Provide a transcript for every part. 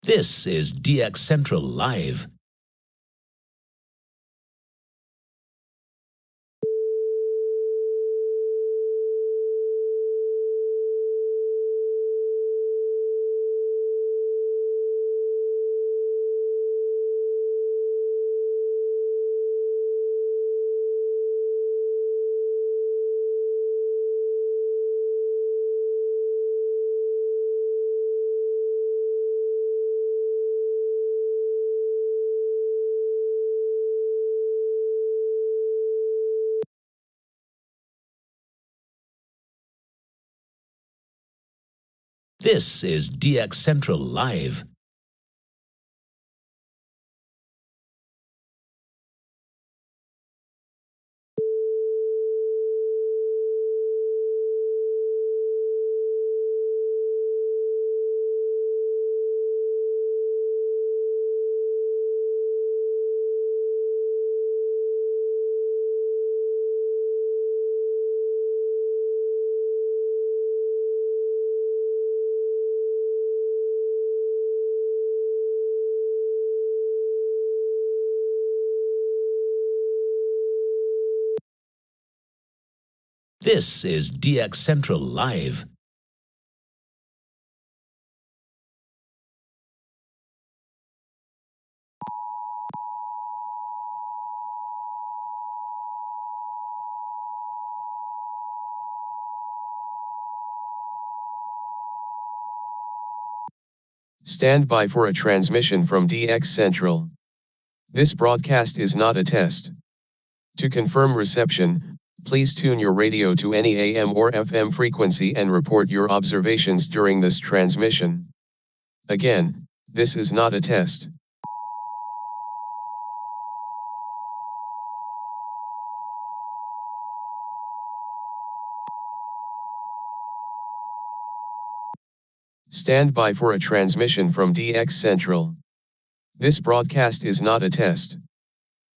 This is DX Central Live. This is DX Central Live. This is DX Central Live. Stand by for a transmission from DX Central. This broadcast is not a test. To confirm reception, please tune your radio to any AM or FM frequency and report your observations during this transmission. Again, this is not a test. Stand by for a transmission from DX Central. This broadcast is not a test.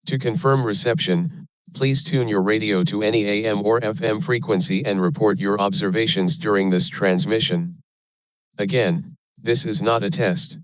To confirm reception, please tune your radio to any AM or FM frequency and report your observations during this transmission. Again, this is not a test.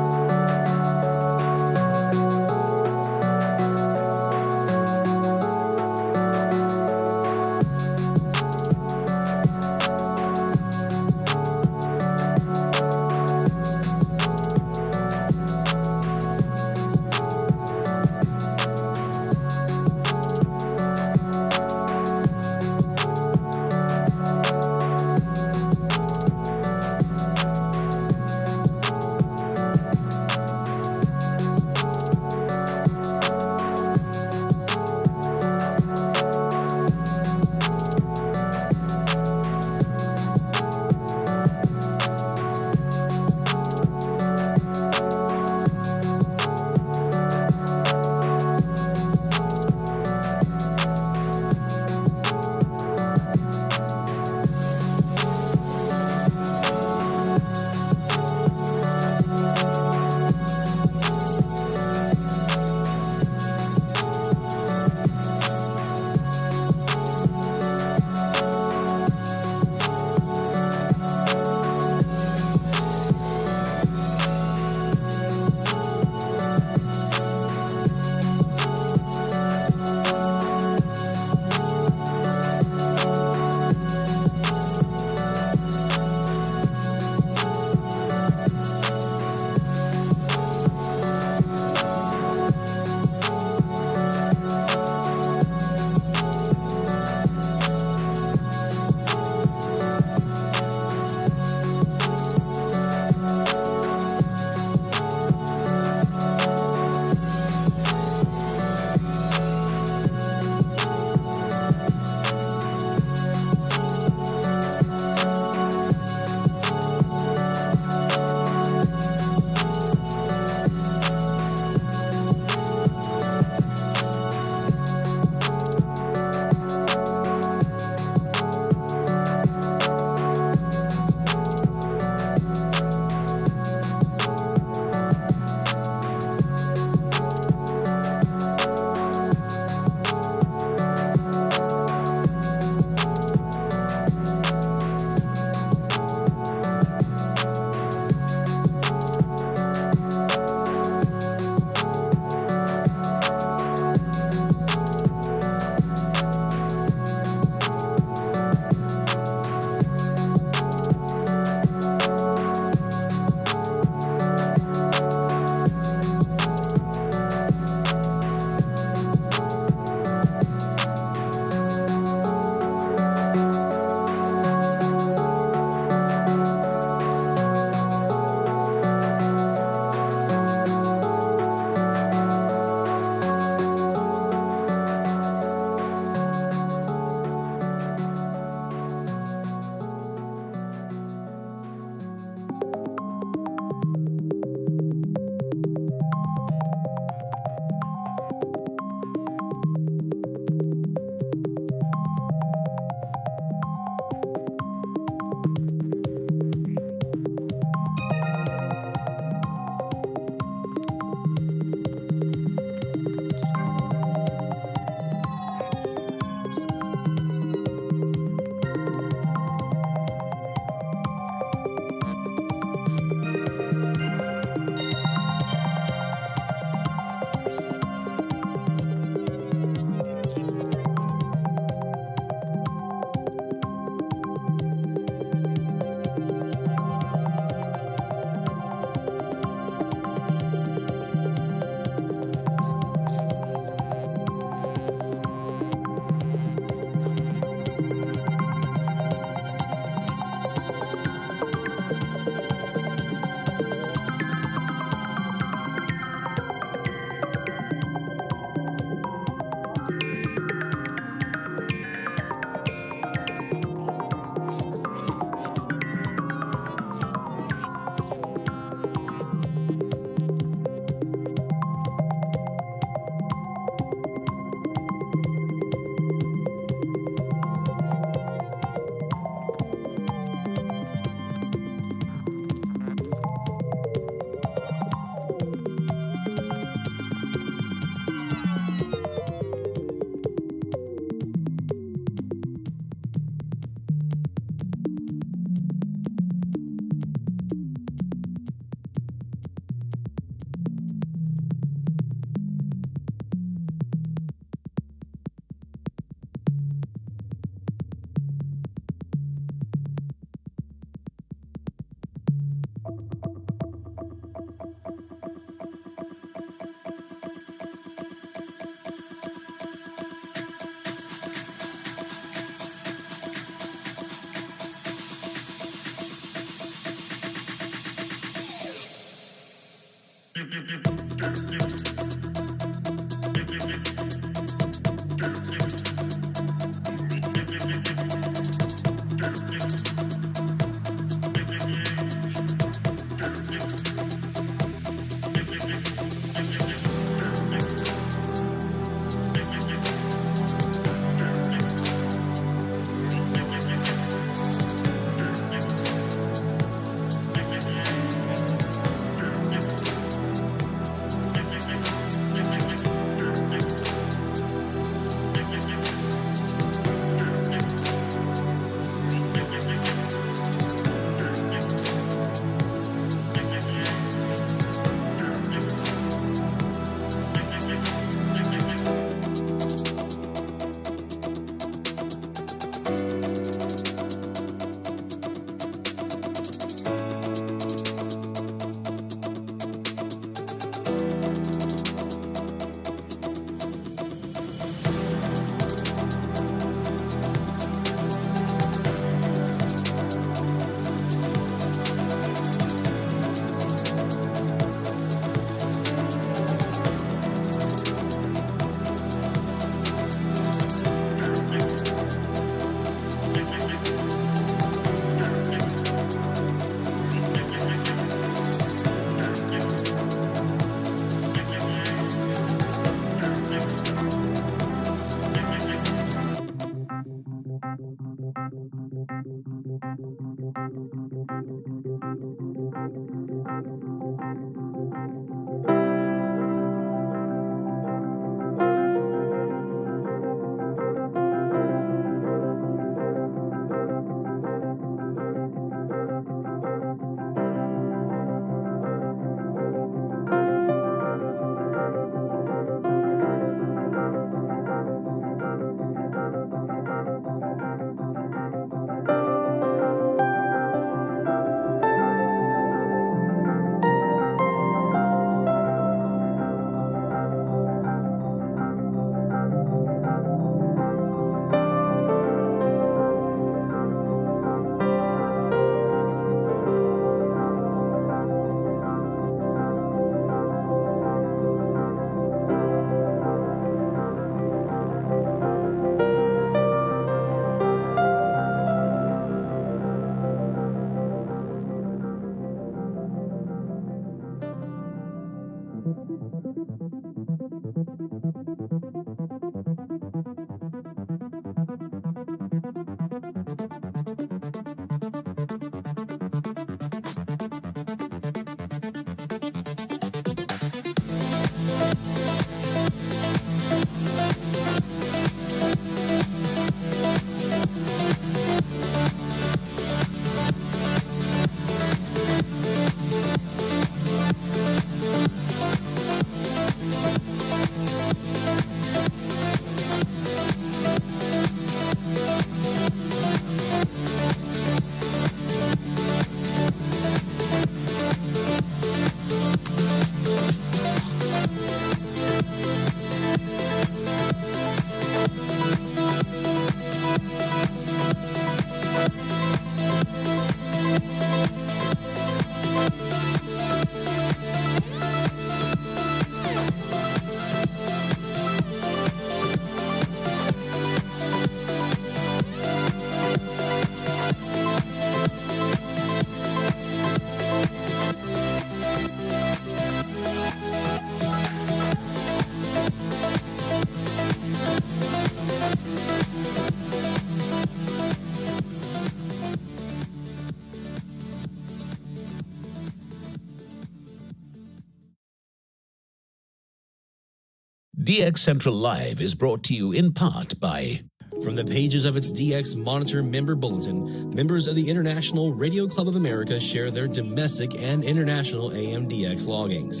DX Central Live is brought to you in part by... From the pages of its DX Monitor member bulletin, members of the International Radio Club of America share their domestic and international AM/DX loggings.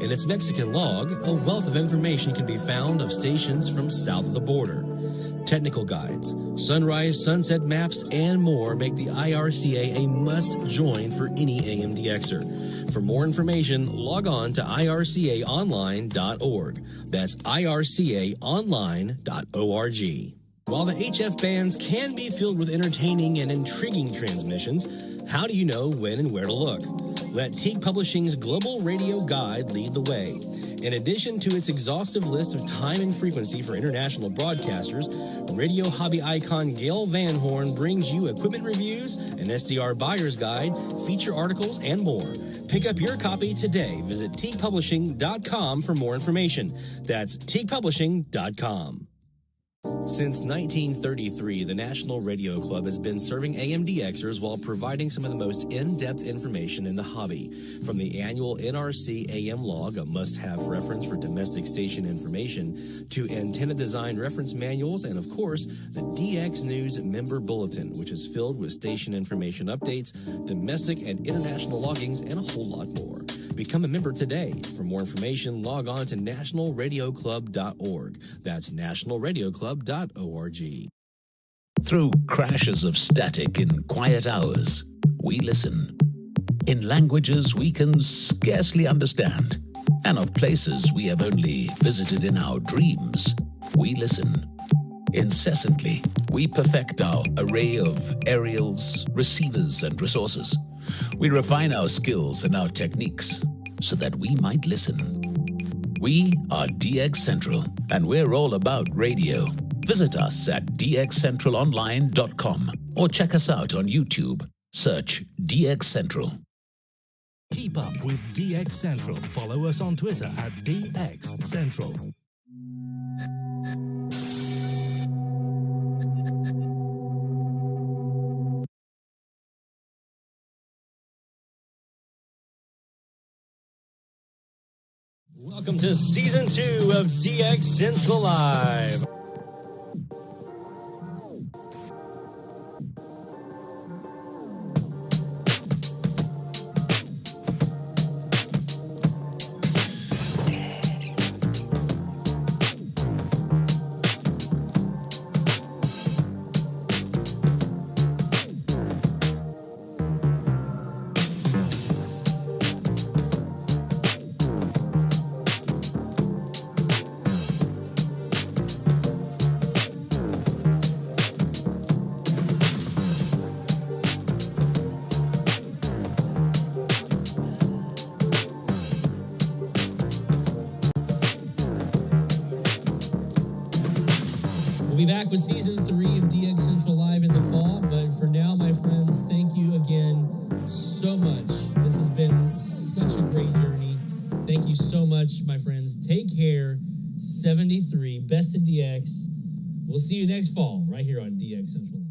In its Mexican log, a wealth of information can be found of stations from south of the border. Technical guides, sunrise, sunset maps, and more make the IRCA a must-join for any AM/DXer. For more information, log on to ircaonline.org. That's ircaonline.org. While the HF bands can be filled with entertaining and intriguing transmissions, how do you know when and where to look? Let Teague Publishing's Global Radio Guide lead the way. In addition to its exhaustive list of time and frequency for international broadcasters, radio hobby icon Gail Van Horn brings you equipment reviews, an SDR buyer's guide, feature articles, and more. Pick up your copy today. Visit teakpublishing.com for more information. That's teakpublishing.com. Since 1933, the National Radio Club has been serving AMDXers while providing some of the most in-depth information in the hobby. From the annual NRC AM log, a must-have reference for domestic station information, to antenna design reference manuals, and of course, the DX News Member Bulletin, which is filled with station information updates, domestic and international loggings, and a whole lot more. Become a member today. For more information, log on to nationalradioclub.org. That's nationalradioclub.org. Through crashes of static in quiet hours, we listen. In languages we can scarcely understand, and of places we have only visited in our dreams, we listen. Incessantly, we perfect our array of aerials, receivers, and resources. We refine our skills and our techniques so that we might listen. We are DX Central, and we're all about radio. Visit us at dxcentralonline.com or check us out on YouTube. Search DX Central. Keep up with DX Central. Follow us on Twitter at DX Central. Welcome to Season 2 of DX Central Live. We'll be back with Season 3 of DX Central Live in the fall, but for now, my friends, thank you again so much. This has been such a great journey. Thank you so much, my friends. Take care. 73, Best of DX. We'll see you next fall right here on DX Central Live.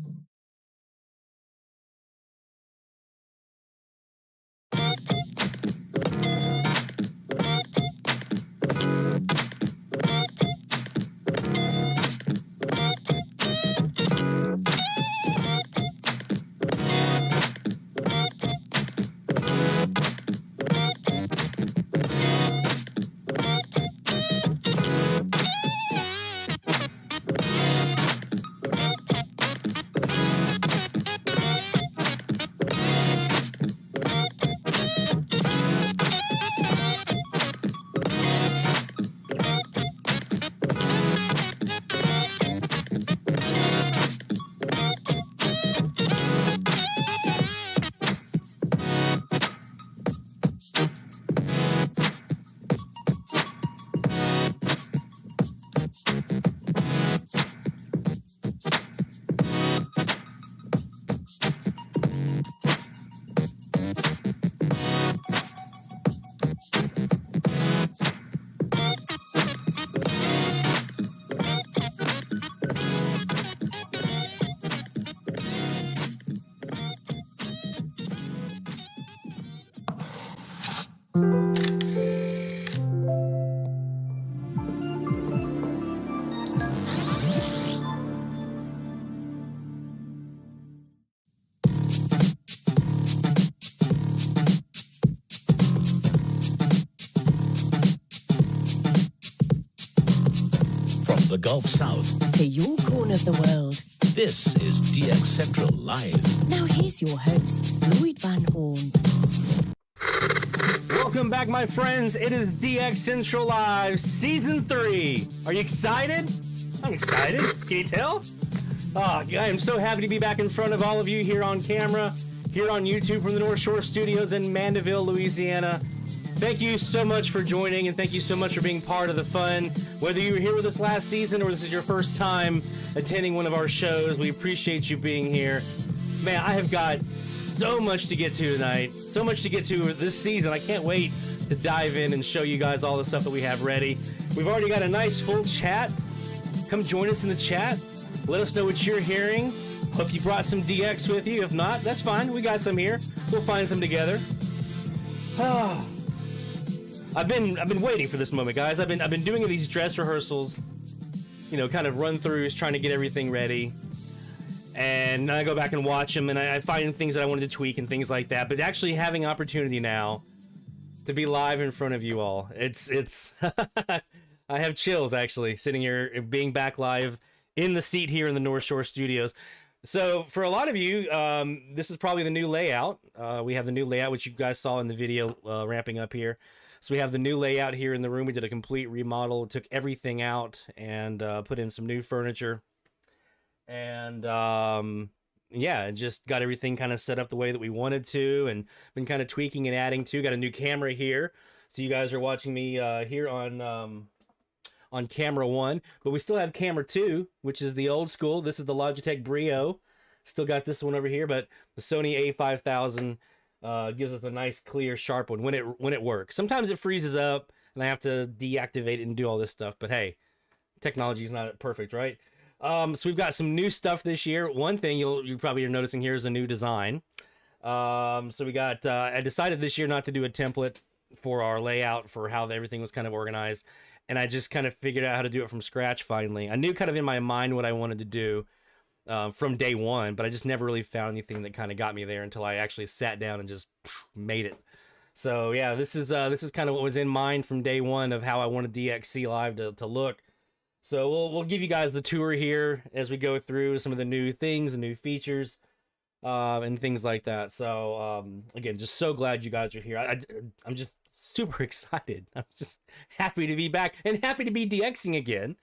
The Gulf South to your corner of the world. This is DX Central Live. Now here's your host, Lloyd Van Horn. Welcome back, my friends. It is DX Central Live, Season 3. Are you excited? I'm excited. Can you tell? I am so happy to be back in front of all of you here on camera, here on YouTube from the North Shore Studios in Mandeville, Louisiana. Thank you so much for joining, and thank you so much for being part of the fun. Whether you were here with us last season or this is your first time attending one of our shows, we appreciate you being here. Man, I have got so much to get to tonight, so much to get to this season. I can't wait to dive in and show you guys all the stuff that we have ready. We've already got a nice full chat. Come join us in the chat. Let us know what you're hearing. Hope you brought some DX with you. If not, that's fine. We got some here. We'll find some together. I've been waiting for this moment, guys. I've been doing these dress rehearsals, you know, kind of run-throughs, trying to get everything ready. And then I go back and watch them, and I find things that I wanted to tweak and things like that. But actually having opportunity now to be live in front of you all, it's I have chills, actually, sitting here, being back live in the seat here in the North Shore Studios. So for a lot of you, this is probably the new layout. We have the new layout, which you guys saw in the video ramping up here. So we have the new layout here in the room. We did a complete remodel, took everything out, and put in some new furniture. And yeah, just got everything kind of set up the way that we wanted to, and been kind of tweaking and adding to. Got a new camera here. So you guys are watching me here on camera 1, but we still have camera 2, which is the old school. This is the Logitech Brio. Still got this one over here, but the Sony A5000 gives us a nice, clear, sharp one when it works. Sometimes it freezes up, and I have to deactivate it and do all this stuff. But hey, technology is not perfect, right? So we've got some new stuff this year. One thing you probably are noticing here is a new design. So we got. I decided this year not to do a template for our layout for how everything was kind of organized. And I just kind of figured out how to do it from scratch finally. I knew kind of in my mind what I wanted to do from day one, but I just never really found anything that kind of got me there until I actually sat down and just made it. So yeah, this is kind of what was in mind from day one of how I wanted DXC Live to look. So we'll give you guys the tour here as we go through some of the new things and new features and things like that. So again, just so glad you guys are here. I'm just super excited. I'm just happy to be back and happy to be DXing again.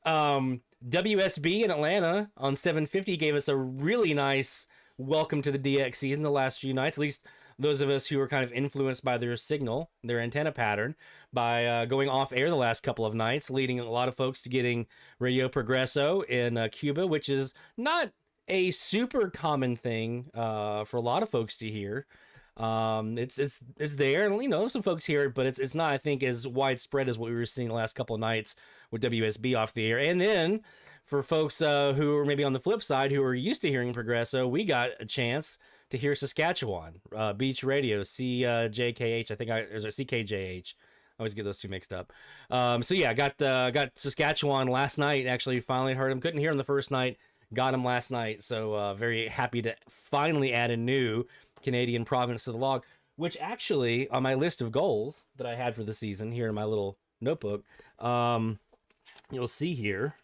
WSB in Atlanta on 750 gave us a really nice welcome to the DX season the last few nights, at least those of us who were kind of influenced by their signal, their antenna pattern, by going off air the last couple of nights, leading a lot of folks to getting Radio Progresso in Cuba, which is not a super common thing for a lot of folks to hear. It's there, and you know, some folks hear it, but it's not, I think, as widespread as what we were seeing the last couple of nights with WSB off the air. And then for folks who are maybe on the flip side, who are used to hearing Progresso, we got a chance to hear Saskatchewan Beach Radio, CJKH. I think there's a CKJH. I always get those two mixed up. So yeah, got Saskatchewan last night. Actually, finally heard him. Couldn't hear him the first night. Got him last night. So very happy to finally add a new Canadian province to the log, which actually on my list of goals that I had for the season here in my little notebook, you'll see here,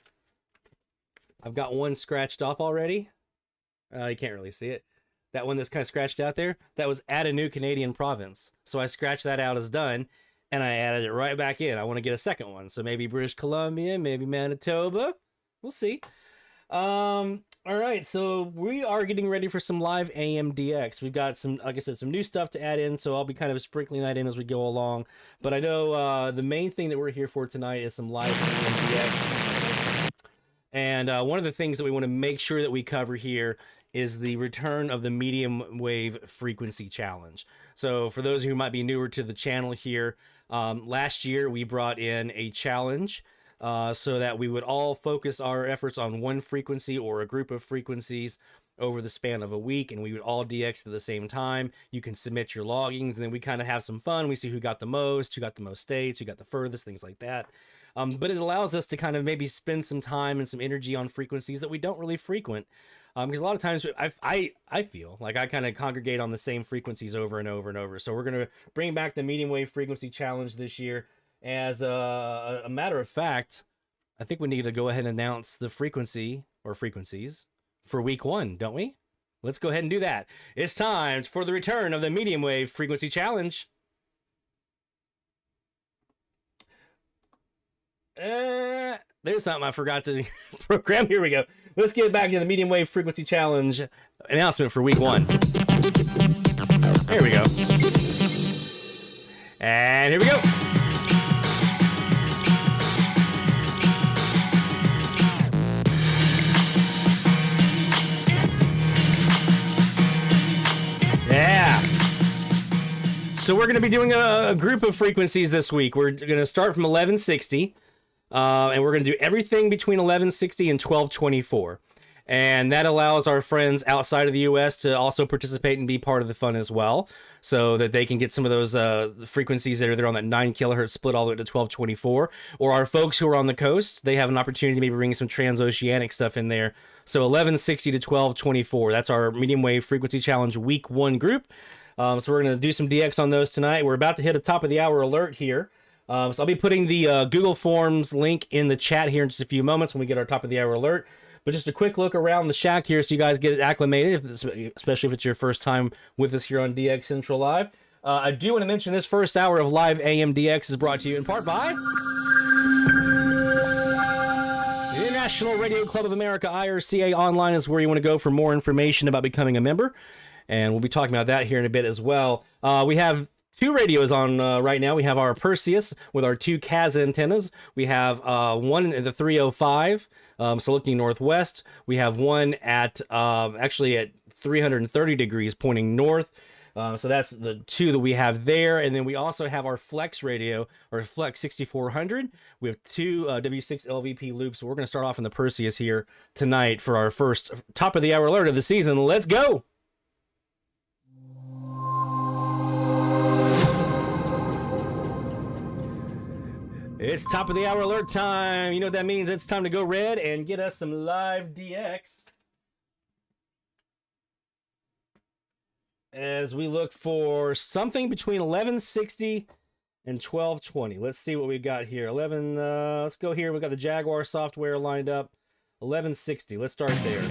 I've got one scratched off already. You can't really see it. That one that's kind of scratched out there, that was add a new Canadian province. So I scratched that out as done, and I added it right back in. I want to get a second one. So maybe British Columbia, maybe Manitoba. We'll see. All right, so we are getting ready for some live AMDX. We've got some, like I said, some new stuff to add in, so I'll be kind of sprinkling that in as we go along. But I know the main thing that we're here for tonight is some live AMDX. And one of the things that we want to make sure that we cover here is the return of the medium wave frequency challenge. So for those who might be newer to the channel here, last year we brought in a challenge so that we would all focus our efforts on one frequency or a group of frequencies over the span of a week, and we would all DX at the same time. You can submit your loggings, and then we kind of have some fun. We see who got the most states, who got the furthest, things like that. But it allows us to kind of maybe spend some time and some energy on frequencies that we don't really frequent. Because a lot of times I feel like I kind of congregate on the same frequencies over and over and over. So we're going to bring back the medium wave frequency challenge this year. As a matter of fact, I think we need to go ahead and announce the frequency or frequencies for week 1, don't we? Let's go ahead and do that. It's time for the return of the medium wave frequency challenge. There's something I forgot to program. Here we go. Let's get back to the medium wave frequency challenge announcement for week 1. There we go. So we're going to be doing a group of frequencies this week. We're going to start from 1160, and we're going to do everything between 1160 and 1224. And that allows our friends outside of the U.S. to also participate and be part of the fun as well, so that they can get some of those frequencies that are there on that 9 kilohertz split all the way to 1224. Or our folks who are on the coast, they have an opportunity to maybe bring some transoceanic stuff in there. So 1160 to 1224, that's our medium wave frequency challenge week 1 group. So we're going to do some DX on those tonight. We're about to hit a top of the hour alert here. So I'll be putting the Google Forms link in the chat here in just a few moments when we get our top of the hour alert. But just a quick look around the shack here so you guys get acclimated, especially if it's your first time with us here on DX Central Live. I do want to mention this first hour of live AM DX is brought to you in part by the International Radio Club of America, IRCA. Online is where you want to go for more information about becoming a member. And we'll be talking about that here in a bit as well. We have 2 radios on right now. We have our Perseus with our 2 CAS antennas. We have one in the 305, so looking northwest. We have one at actually at 330 degrees pointing north. So that's the 2 that we have there. And then we also have our FlexRadio, or Flex 6400. We have 2 W6 LVP loops. So we're going to start off in the Perseus here tonight for our first top of the hour alert of the season. Let's go. It's top of the hour alert time. You know what that means? It's time to go red and get us some live DX. As we look for something between 1160 and 1220. Let's see what we got here. Let's go here. We've got the Jaguar software lined up. 1160. Let's start there.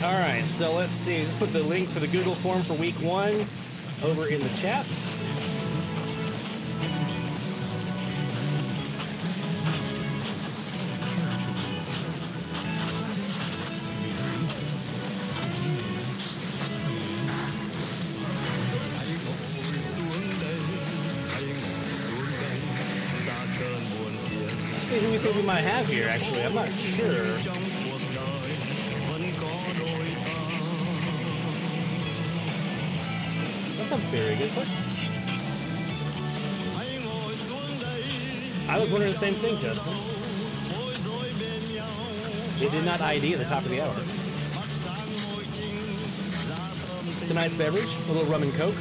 All right, so let's see. Let's put the link for the Google form for week 1 over in the chat. Let's see who we think we might have here, actually. I'm not sure. That's a very good question. I was wondering the same thing, Justin. They did not ID at the top of the hour. It's a nice beverage, a little rum and coke.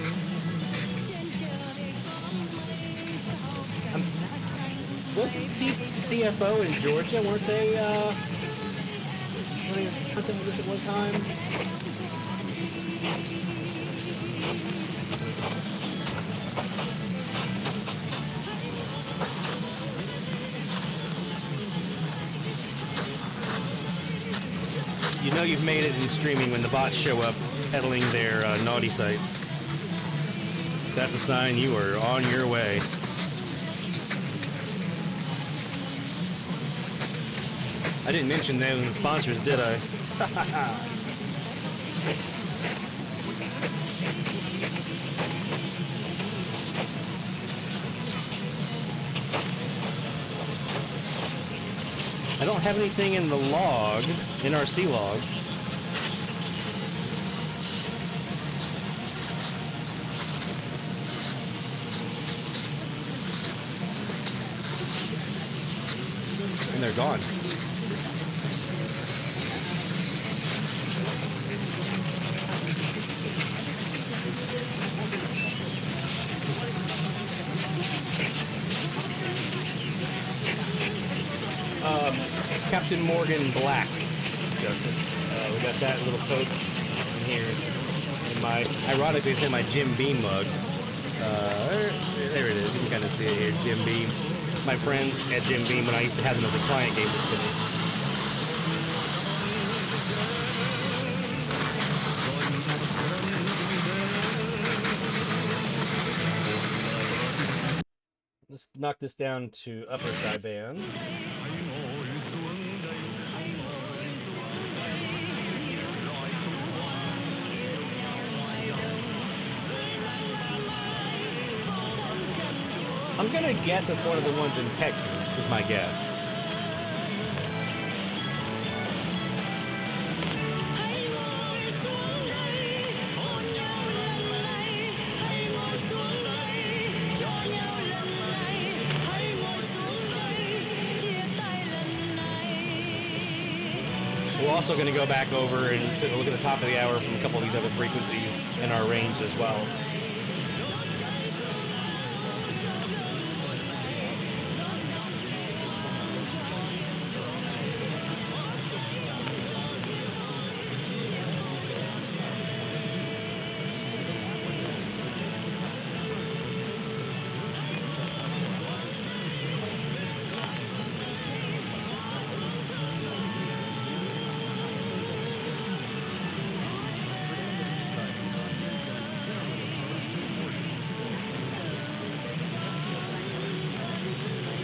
Wasn't CFO in Georgia? Weren't they content with this at one time? You know you've made it in streaming when the bots show up peddling their naughty sites. That's a sign you are on your way. I didn't mention them in the sponsors, did I? I don't have anything in the log, NRC log. And they're gone. Captain Morgan Black, Justin. We got that little Coke in here. In my, ironically, it's in my Jim Beam mug. There it is. You can kind of see it here, Jim Beam. My friends at Jim Beam, when I used to have them as a client, gave this to me. Let's knock this down to upper sideband. I'm gonna guess it's one of the ones in Texas, is my guess. We're also going to go back over and take a look at the top of the hour from a couple of these other frequencies in our range as well.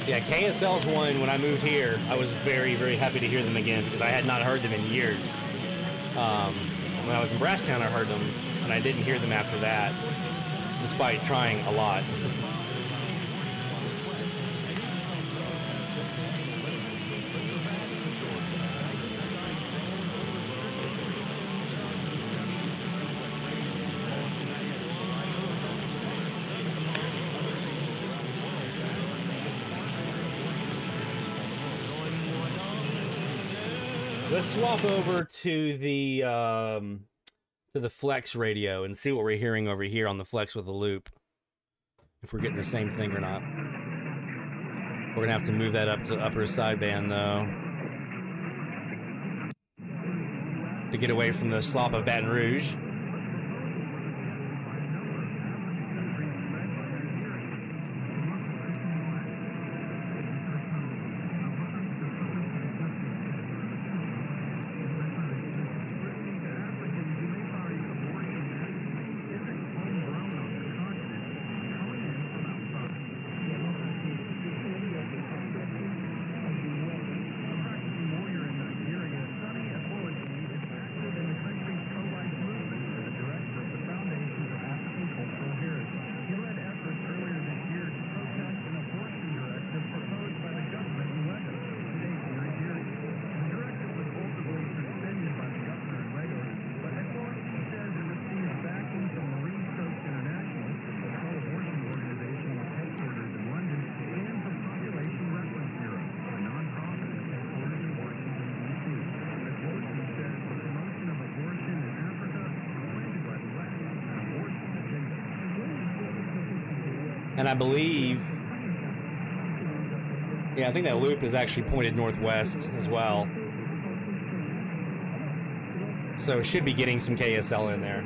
Yeah, KSL's one. When I moved here, I was very, very happy to hear them again because I had not heard them in years. When I was in Brasstown, I heard them, and I didn't hear them after that, despite trying a lot. Let's swap over to the FlexRadio and see what we're hearing over here on the Flex with a loop. If we're getting the same thing or not. We're gonna have to move that up to upper sideband though, to get away from the slop of Baton Rouge. And I believe, yeah, I think that loop is actually pointed northwest as well. So it should be getting some KSL in there.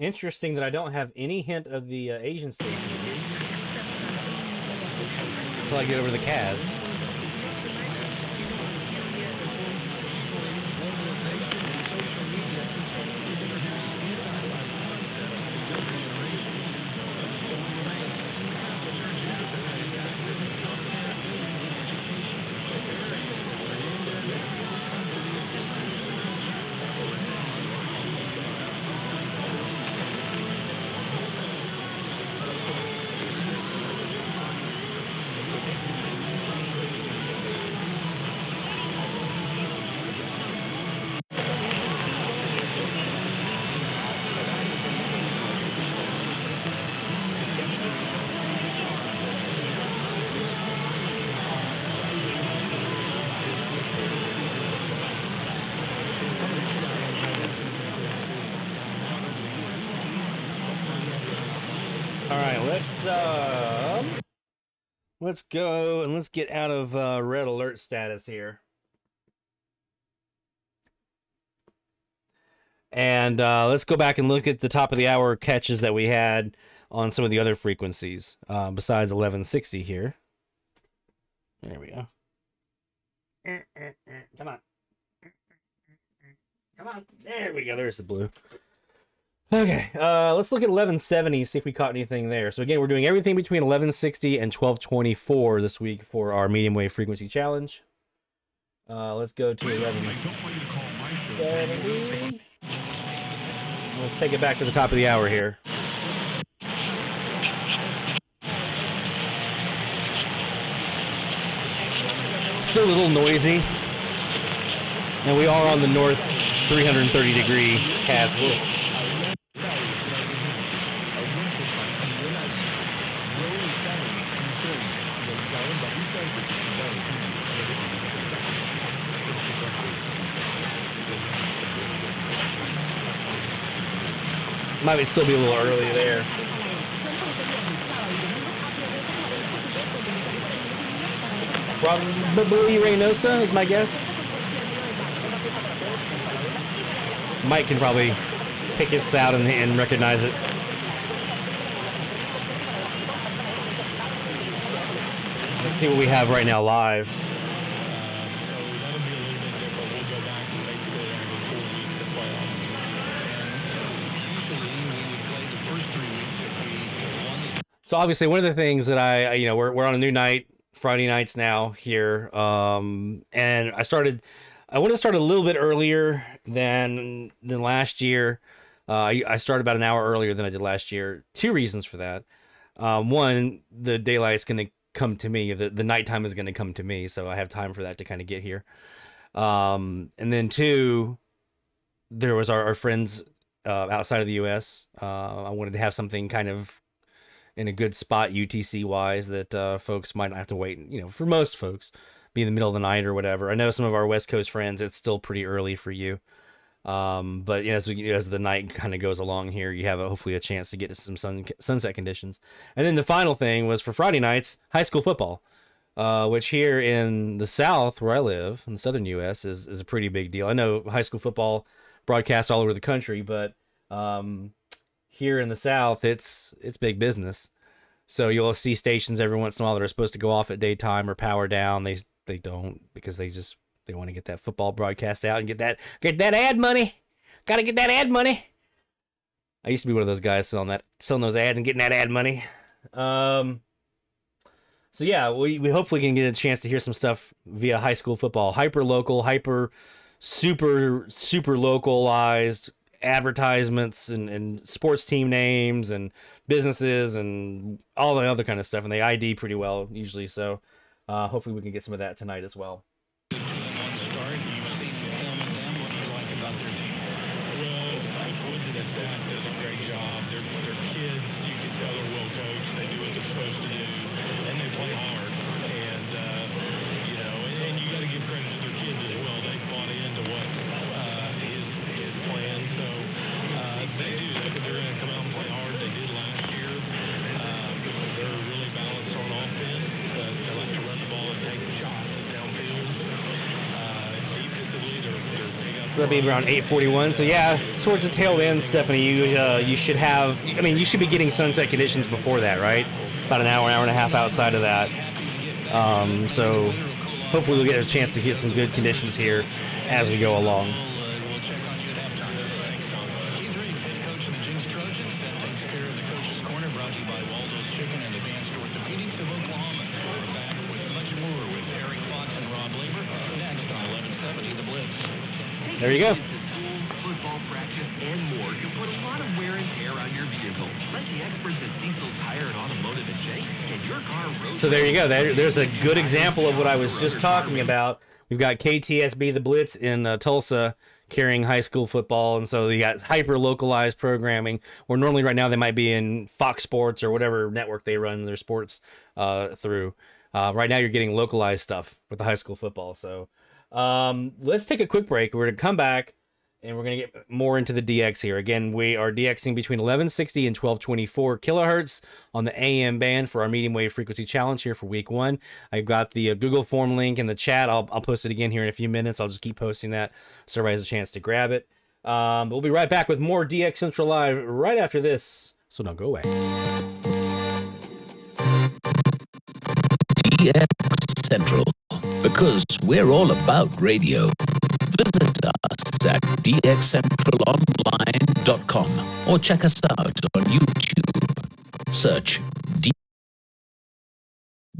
Interesting that I don't have any hint of the Asian station until I get over to the Kaz. Let's go and let's get out of red alert status here. And let's go back and look at the top of the hour catches that we had on some of the other frequencies besides 1160 here. There we go. Come on. Come on. There we go. There's the blue. Okay, let's look at 1170, see if we caught anything there. So again, we're doing everything between 1160 and 1224 this week for our medium wave frequency challenge. Let's go to 1170. Let's take it back to the top of the hour here. Still a little noisy. And we are on the north 330 degree Kaz Wolf. Might still be a little early there. Probably Reynosa is my guess. Mike can probably pick this out and recognize it. Let's see what we have right now live. So obviously one of the things that we're on a new night, Friday nights now here, and I wanted to start a little bit earlier than last year. I started about an hour earlier than I did last year. Two reasons for that. One, the daylight's going to come to me. The nighttime is going to come to me, so I have time for that to kind of get here. And then two, there was our friends outside of the U.S. I wanted to have something kind of in a good spot UTC wise that folks might not have to wait, for most folks be in the middle of the night or whatever. I know some of our West Coast friends, it's still pretty early for you. But as the night kind of goes along here, you have hopefully a chance to get to some sunset conditions. And then the final thing was for Friday nights, high school football, which here in the South where I live in the Southern US is a pretty big deal. I know high school football broadcasts all over the country, but here in the South, it's big business. So you'll see stations every once in a while that are supposed to go off at daytime or power down. They don't, because they want to get that football broadcast out and get that ad money. Got to get that ad money. I used to be one of those guys selling those ads and getting that ad money. So yeah, we hopefully can get a chance to hear some stuff via high school football, hyper local, super localized advertisements and sports team names and businesses and all the other kind of stuff, and they ID pretty well usually, so hopefully we can get some of that tonight as well. So that'll be around 8:41. So yeah, towards the tail end, Stephanie, you should have. I mean, you should be getting sunset conditions before that, right? About an hour and a half outside of that. So hopefully we'll get a chance to get some good conditions here as we go along. There you go. Football practice and more can put a lot of wear and tear on your vehicle. Let the experts at Diesel Tire and Automotive and Jake get your car. So there you go. There's a good example of what I was just talking about. We've got KTSB, the Blitz in Tulsa, carrying high school football, and so you got hyper localized programming. Where normally right now they might be in Fox Sports or whatever network they run their sports through. Right now you're getting localized stuff with the high school football. So. Let's take a quick break. We're going to come back and we're going to get more into the DX here. Again, we are DXing between 1160 and 1224 kilohertz on the AM band for our medium wave frequency challenge here for week 1. I've got the Google form link in the chat. I'll post it again here in a few minutes. I'll just keep posting that so everybody has a chance to grab it. We'll be right back with more DX Central Live right after this. So don't go away. DX Central, because we're all about radio. Visit us at dxcentralonline.com or check us out on YouTube. Search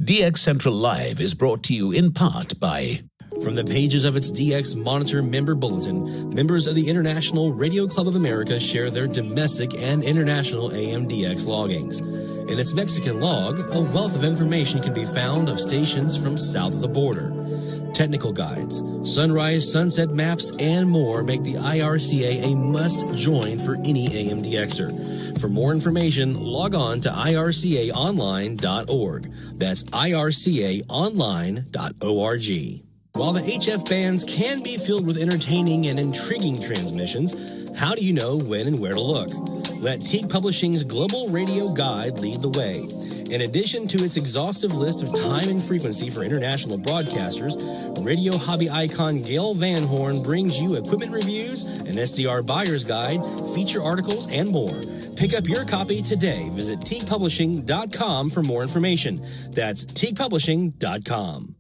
DX Central Live is brought to you in part by... From the pages of its DX Monitor member bulletin, members of the International Radio Club of America share their domestic and international AM/DX loggings. In its Mexican log, a wealth of information can be found of stations from south of the border. Technical guides, sunrise, sunset maps, and more make the IRCA a must-join for any AM/DXer. For more information, log on to ircaonline.org. That's ircaonline.org. While the HF bands can be filled with entertaining and intriguing transmissions, how do you know when and where to look? Let Teague Publishing's Global Radio Guide lead the way. In addition to its exhaustive list of time and frequency for international broadcasters, radio hobby icon Gail Van Horn brings you equipment reviews, an SDR buyer's guide, feature articles, and more. Pick up your copy today. Visit teaguepublishing.com for more information. That's teaguepublishing.com.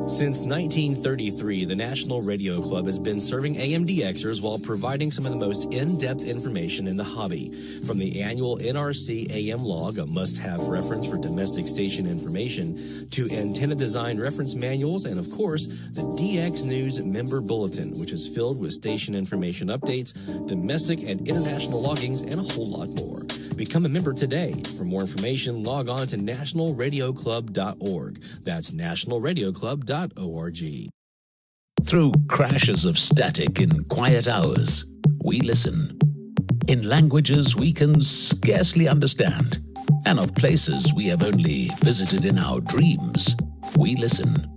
Since 1933, the National Radio Club has been serving AM/DXers while providing some of the most in-depth information in the hobby. From the annual NRC AM log, a must-have reference for domestic station information, to antenna design reference manuals, and of course, the DX News member bulletin, which is filled with station information updates, domestic and international loggings, and a whole lot more. Become a member today. For more information, log on to nationalradioclub.org. That's nationalradioclub.org. Through crashes of static in quiet hours, we listen. In languages we can scarcely understand, and of places we have only visited in our dreams, we listen.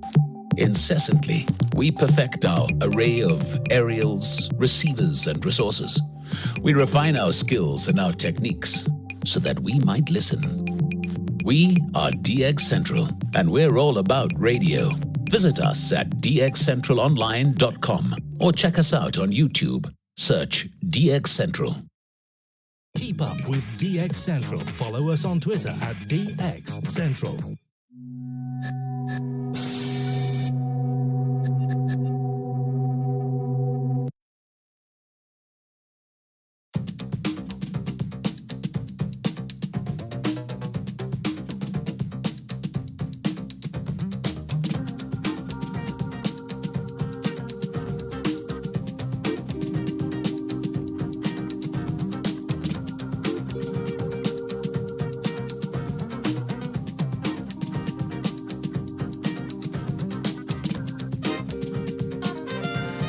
Incessantly, we perfect our array of aerials, receivers, and resources. We refine our skills and our techniques so that we might listen. We are DX Central, and we're all about radio. Visit us at dxcentralonline.com or check us out on YouTube. Search DX Central. Keep up with DX Central. Follow us on Twitter at DX Central.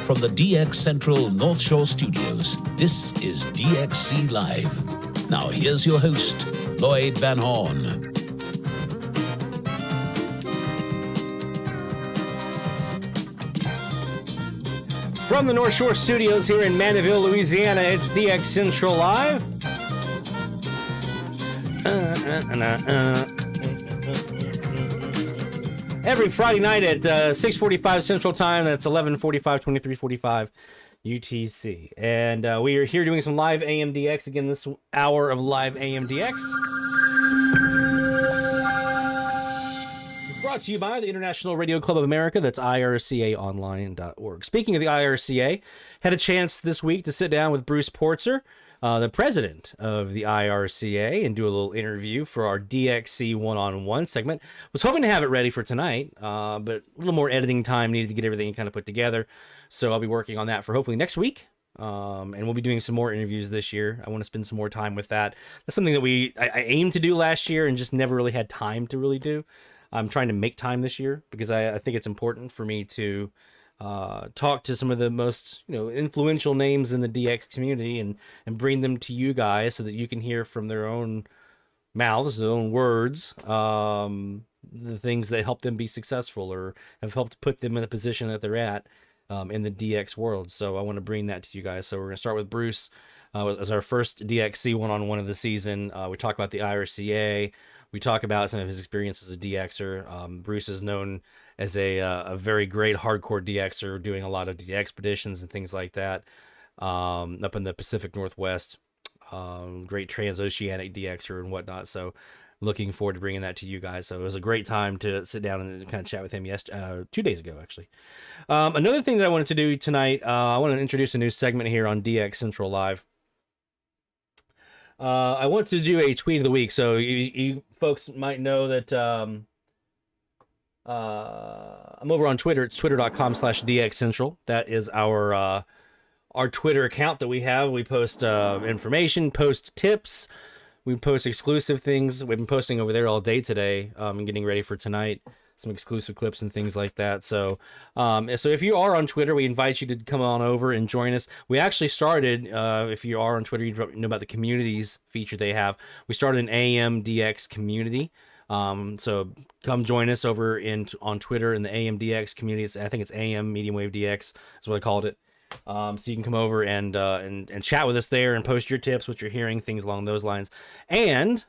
From the DX Central North Shore Studios, this is DXC Live. Now here's your host, Lloyd Van Horn. From the North Shore Studios here in Mandeville, Louisiana, it's DX Central Live. Every Friday night at 6:45 Central Time. That's 11:45, 23:45 UTC. And we are here doing some live AMDX again this hour of live AMDX. It's brought to you by the International Radio Club of America. That's ircaonline.org. Speaking of the IRCA, had a chance this week to sit down with Bruce Portzer, the president of the IRCA, and do a little interview for our DXC one-on-one segment. Was hoping to have it ready for tonight, but a little more editing time needed to get everything kind of put together. So I'll be working on that for hopefully next week. And we'll be doing some more interviews this year. I want to spend some more time with that. That's something that I aimed to do last year and just never really had time to really do. I'm trying to make time this year because I think it's important for me to talk to some of the most influential names in the DX community and bring them to you guys so that you can hear from their own mouths, their own words, the things that help them be successful or have helped put them in the position that they're at in the DX world. So I want to bring that to you guys. So we're going to start with Bruce as our first DXC one-on-one of the season. We talk about the IRCA. We talk about some of his experience as a DXer. Bruce is known as a very great hardcore DXer, doing a lot of DX expeditions and things like that up in the Pacific Northwest. Great transoceanic DXer and whatnot. So looking forward to bringing that to you guys. So it was a great time to sit down and kind of chat with him 2 days ago, actually. Another thing that I wanted to do tonight, I want to introduce a new segment here on DX Central Live. I want to do a tweet of the week. So you folks might know that I'm over on Twitter. It's twitter.com/DXCentral. That is our Twitter account that we have. We post information, post tips. We post exclusive things. We've been posting over there all day today and getting ready for tonight. Some exclusive clips and things like that. So if you are on Twitter, we invite you to come on over and join us. We actually started, if you are on Twitter, you know about the communities feature they have. We started an AMDX community. So come join us over on Twitter in the AMDX community. I think it's AM Medium Wave DX is what I called it. So you can come over and chat with us there and post your tips, what you're hearing, things along those lines. And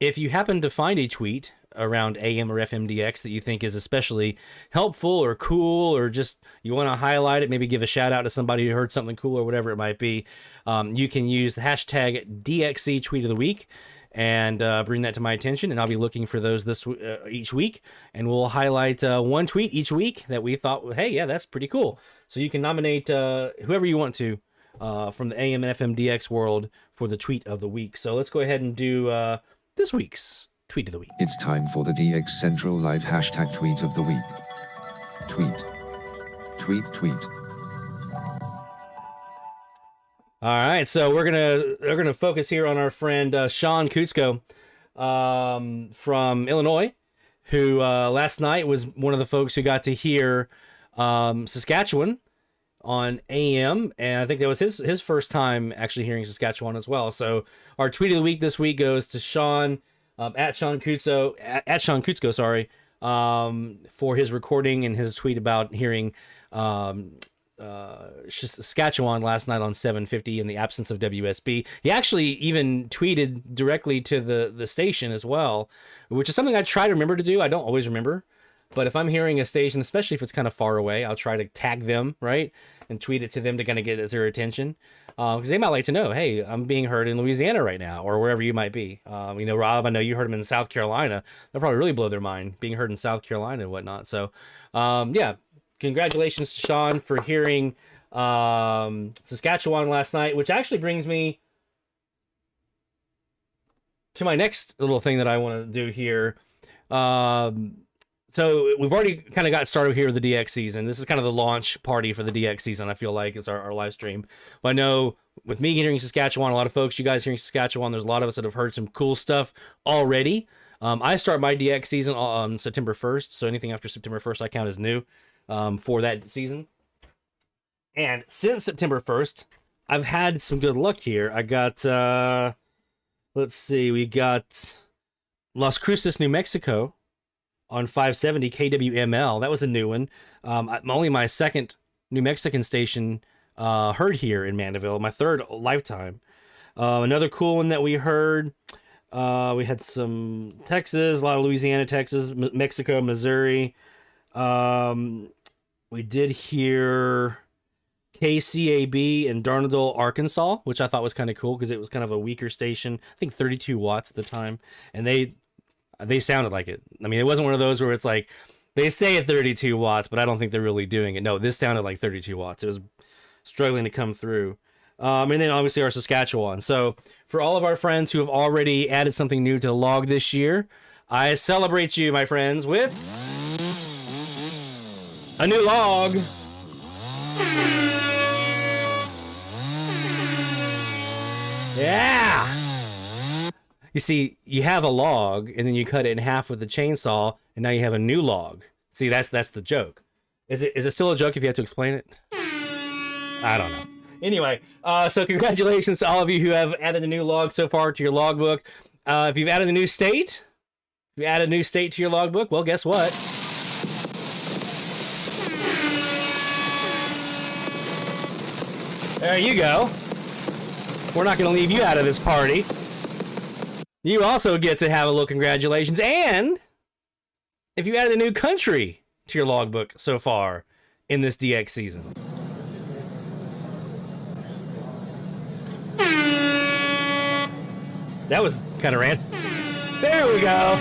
if you happen to find a tweet around AM or FMDX that you think is especially helpful or cool, or just you want to highlight it, maybe give a shout out to somebody who heard something cool or whatever it might be, you can use the hashtag DXC tweet of the week and bring that to my attention, and I'll be looking for those each week, and we'll highlight one tweet each week that we thought, hey, yeah, that's pretty cool. So you can nominate whoever you want to from the AM and FMDX world for the tweet of the week. So let's go ahead and do this week's tweet of the week. It's time for the DX Central Live hashtag tweet of the week. Tweet. Tweet, tweet. All right, so we're gonna focus here on our friend Sean Kutsko from Illinois, who last night was one of the folks who got to hear Saskatchewan on AM, and I think that was his first time actually hearing Saskatchewan as well. So our tweet of the week this week goes to Sean at Sean Kutsko, sorry, for his recording and his tweet about hearing Saskatchewan last night on 750 in the absence of WSB. He actually even tweeted directly to the station as well, which is something I try to remember to do. I don't always remember, but if I'm hearing a station, especially if it's kind of far away, I'll try to tag them, right, and tweet it to them to kind of get their attention, because they might like to know, hey, I'm being heard in Louisiana right now, or wherever you might be. Rob, I know you heard him in South Carolina. That'll probably really blow their mind, being heard in South Carolina and whatnot. So yeah, congratulations to Sean for hearing Saskatchewan last night, which actually brings me to my next little thing that I want to do here. So we've already kind of got started here with the DX season. This is kind of the launch party for the DX season, I feel like, it's our live stream. But I know with me hearing Saskatchewan, a lot of folks, you guys hearing Saskatchewan, there's a lot of us that have heard some cool stuff already. I start my DX season on September 1st, so anything after September 1st I count as new for that season. And since September 1st, I've had some good luck here. I got, let's see, we got Las Cruces, New Mexico on 570 KWML. That was a new one. Only my second New Mexican station heard here in Mandeville, my third lifetime. Another cool one that we heard, we had some Texas, a lot of Louisiana, Texas, Mexico, Missouri. We did hear KCAB in Darnadale, Arkansas, which I thought was kind of cool because it was kind of a weaker station. I think 32 watts at the time, and they sounded like it. I mean, it wasn't one of those where it's like they say at 32 watts, but I don't think they're really doing it. No, this sounded like 32 watts. It was struggling to come through. And then obviously our Saskatchewan. So for all of our friends who have already added something new to the log this year, I celebrate you, my friends, with a new log. Yeah. You see, you have a log, and then you cut it in half with the chainsaw, and now you have a new log. See, that's the joke. Is it still a joke if you have to explain it? I don't know. Anyway, so congratulations to all of you who have added a new log so far to your logbook. If you've added a new state, to your logbook, well, guess what? There you go. We're not going to leave you out of this party. You also get to have a little congratulations. And if you added a new country to your logbook so far in this DX season. That was kind of random. There we go.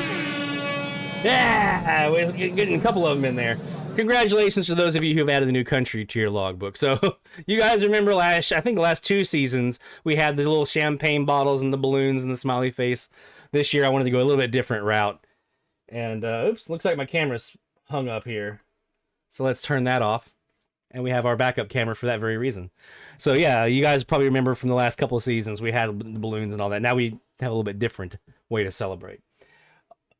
Yeah, we're getting a couple of them in there. Congratulations to those of you who have added a new country to your logbook. So you guys remember I think the last 2 seasons, we had the little champagne bottles and the balloons and the smiley face. This year, I wanted to go a little bit different route. And, oops, looks like my camera's hung up here. So let's turn that off. And we have our backup camera for that very reason. So yeah, you guys probably remember from the last couple of seasons, we had the balloons and all that. Now we have a little bit different way to celebrate.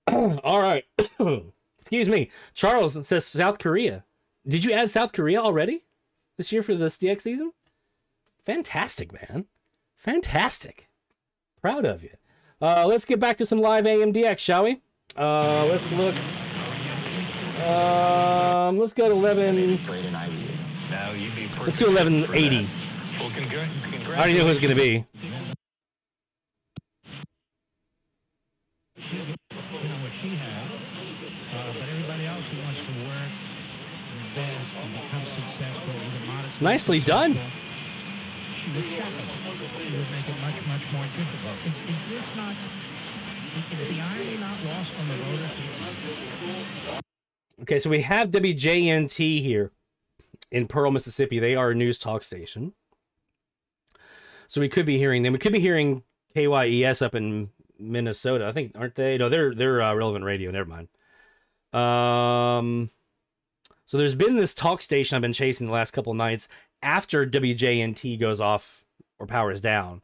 All right. Excuse me. Charles says South Korea. Did you add South Korea already this year for this DX season? Fantastic, man. Fantastic. Proud of you. Let's get back to some live AMDX, shall we? Let's look. Let's go to 11. Let's do 1180. I already know who it's going to be. Nicely done. Okay, so we have WJNT here in Pearl, Mississippi. They are a news talk station. So we could be hearing them. We could be hearing KYES up in Minnesota. I think, aren't they? No, they're Relevant Radio. Never mind. So there's been this talk station I've been chasing the last couple nights after WJNT goes off or powers down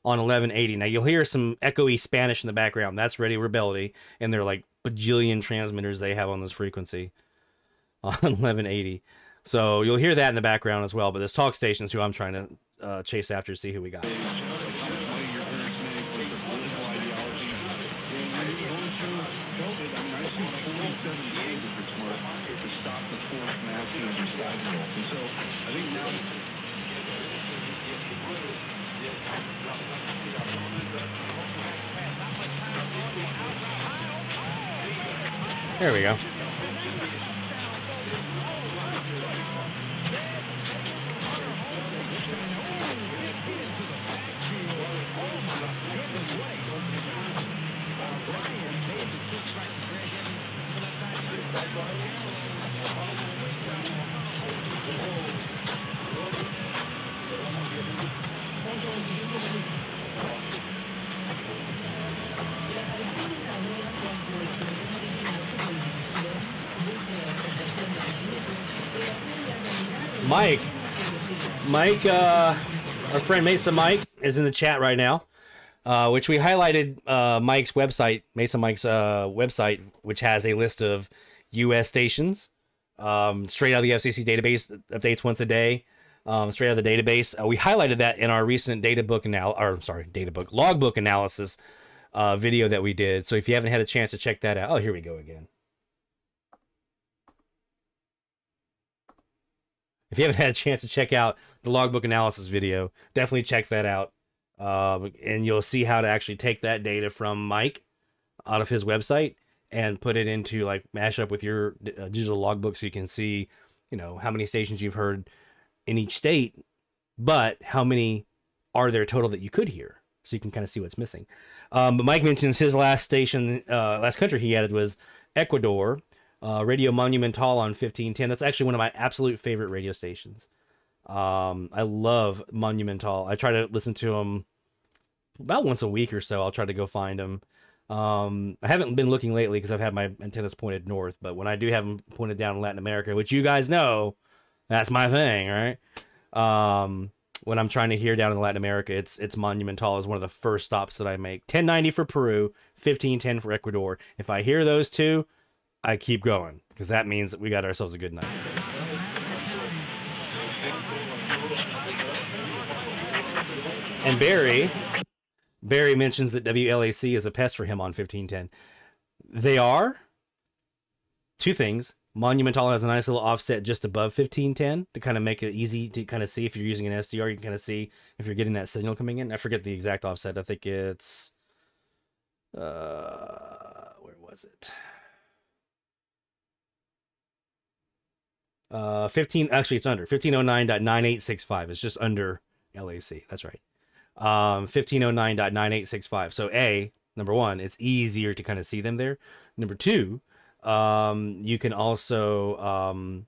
on 1180. Now you'll hear some echoey Spanish in the background. That's Radio Rebellion, and they're like bajillion transmitters they have on this frequency on 1180. So you'll hear that in the background as well. But this talk station is who I'm trying to chase after to see who we got. There we go. Mike, our friend Mesa Mike is in the chat right now, which we highlighted Mike's website, Mesa Mike's website, which has a list of U.S. stations straight out of the FCC database, updates once a day, straight out of the database. We highlighted that in our recent logbook analysis video that we did. So if you haven't had a chance to check that out, oh, here we go again. If you haven't had a chance to check out the logbook analysis video, definitely check that out. And you'll see how to actually take that data from Mike out of his website and put it into, like, mash up with your digital logbook so you can see, you know, how many stations you've heard in each state, but how many are there total that you could hear? So you can kind of see what's missing. But Mike mentions his last country he added was Ecuador, Radio Monumental on 1510. That's actually one of my absolute favorite radio stations. I love Monumental. I try to listen to them about once a week or so. I'll try to go find them. I haven't been looking lately because I've had my antennas pointed north, but when I do have them pointed down in Latin America, which you guys know, that's my thing, right? When I'm trying to hear down in Latin America, it's Monumental is one of the first stops that I make. 1090 for Peru, 1510 for Ecuador. If I hear those two, I keep going because that means that we got ourselves a good night. And Barry mentions that WLAC is a pest for him on 1510. They are. Two things. Monumental has a nice little offset just above 1510 to kind of make it easy to kind of see if you're using an SDR. You can kind of see if you're getting that signal coming in. I forget the exact offset. I think it's where was it? 15. Actually, it's under 1509.9865. It's just under LAC. That's right. 1509.9865. So number one, it's easier to kind of see them there. Number two, you can also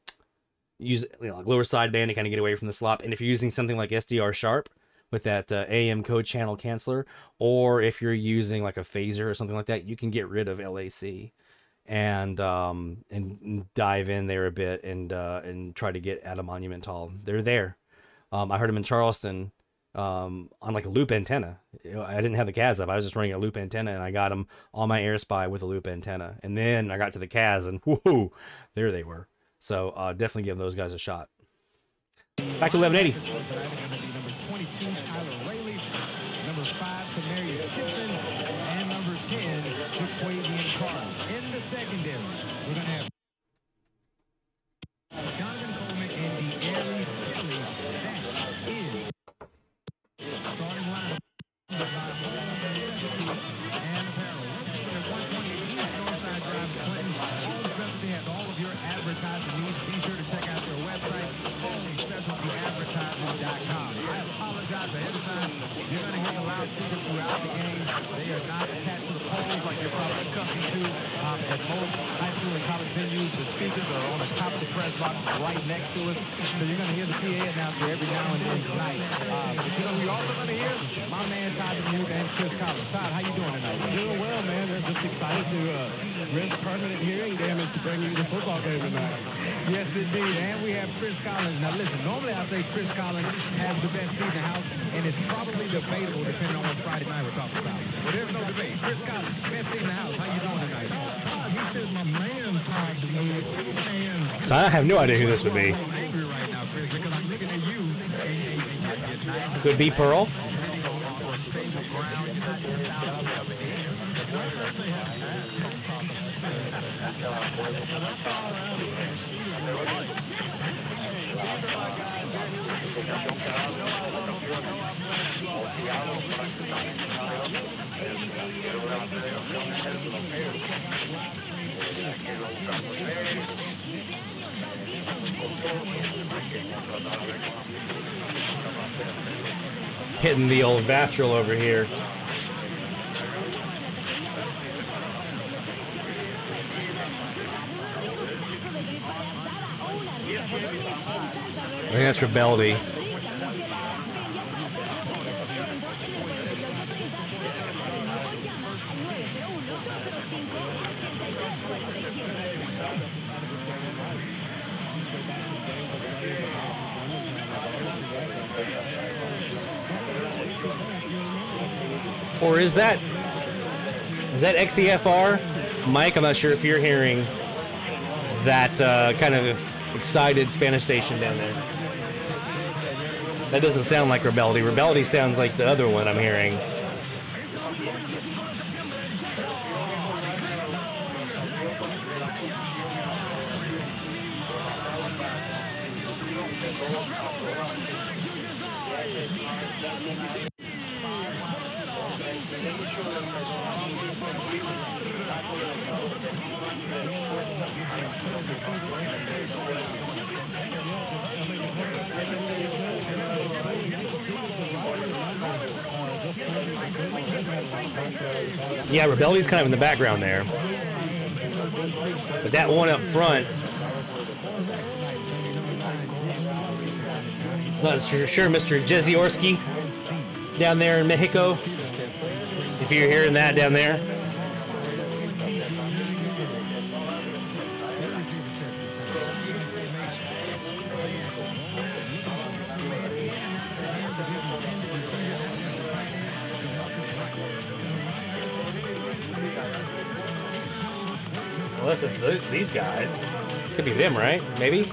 use like lower sideband to kind of get away from the slop. And if you're using something like SDR Sharp with that AM code channel canceller, or if you're using like a phaser or something like that, you can get rid of LAC and dive in there a bit and try to get at a Monumental. They're there. I heard them in Charleston on like a loop antenna. I didn't have the CAS up. I was just running a loop antenna, and I got them on my AirSpy with a loop antenna. And then I got to the CAS, and whoo, there they were. So definitely give those guys a shot. Back to 1180. Number 22, Tyler Rayleigh. Number 5, Tamarius Kitson. And number 10, Jaquavian Carter. In the secondary, we're going to have Jonathan Coleman and DeAry Kelly. That is starting line. And apparel. At 128 East Northside Drive, Clinton. All Specialty has all of your advertising needs. Be sure to check out their website, specialtyadvertising.com. I apologize ahead of time. You're going to hear the loudspeakers throughout the game. They are not attached to the poles like you're probably accustomed to at most high school and college venues. The speakers are on the top of the press box right next to us. So you're going to hear the PA announcer every now and then tonight. But you know, we're also going to hear my man Todd DeMuth and Chris Collins. Todd, how you doing tonight? Doing well, man. We're just excited to risk permanent hearing damage to bring you the football game tonight. Yes, indeed. And we have Chris Collins. Now, listen, normally I say Chris Collins has the best seat in the house, and it's probably debatable depending on what Friday night we're talking about. But there's no debate. Chris Collins, best seat in the house. How you doing tonight? Todd, he says my man Todd DeMuth. So I have no idea who this would be. I'm angry right now, Chris, because I'm looking at you. Could be Pearl. Hitting the old vactrol over here. I think that's Rebeldy. Or is that XEFR? Mike, I'm not sure if you're hearing that kind of excited Spanish station down there. That doesn't sound like Rebeldy. Rebeldy sounds like the other one I'm hearing. Yeah, Rebellity's kind of in the background there. But that one up front, not sure Mr. Jeziorski down there in Mexico, if you're hearing that down there. Unless it's these guys. Could be them, right? Maybe?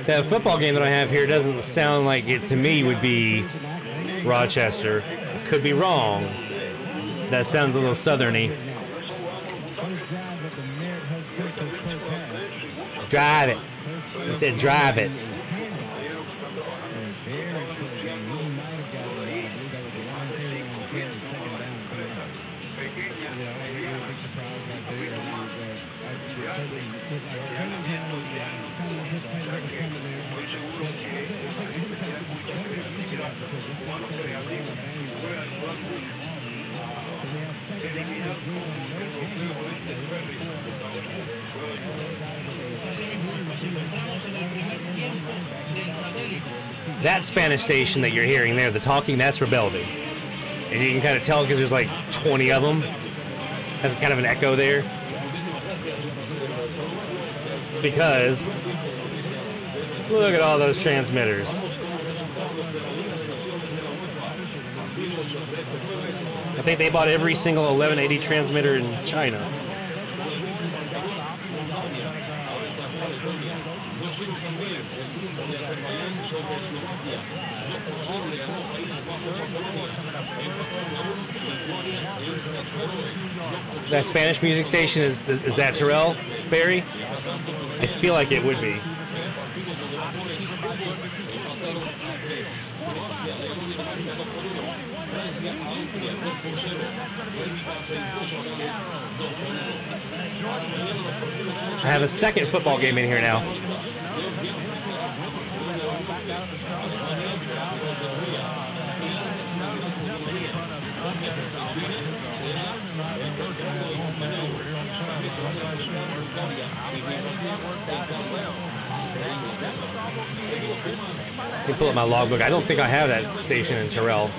That football game that I have here doesn't sound like it to me would be Rochester. I could be wrong. That sounds a little southerny. Drive it. He said drive it. That Spanish station that you're hearing there, the talking, that's Rebeldy. And you can kind of tell because there's like 20 of them. Has kind of an echo there. It's because, look at all those transmitters. I think they bought every single 1180 transmitter in China. That Spanish music station, is that Terrell, Barry? I feel like it would be. I have a second football game in here now. Let me pull up my logbook. I don't think I have that station in Terrell.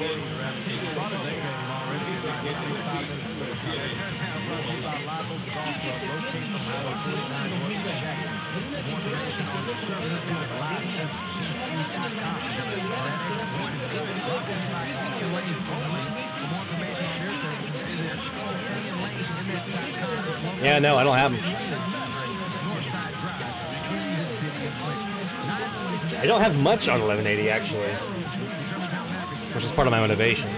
Yeah, no, I don't have them. I don't have much on 1180 actually, which is part of my motivation.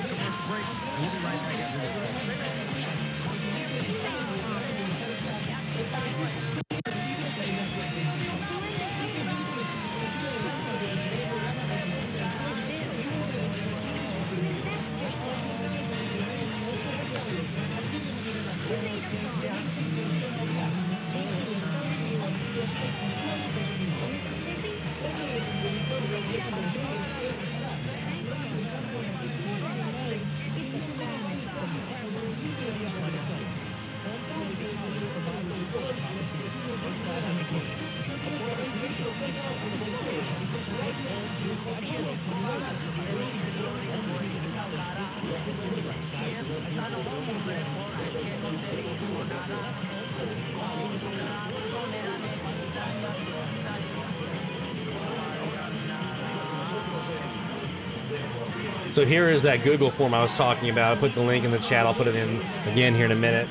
So here is that Google form I was talking about. I put the link in the chat. I'll put it in again here in a minute.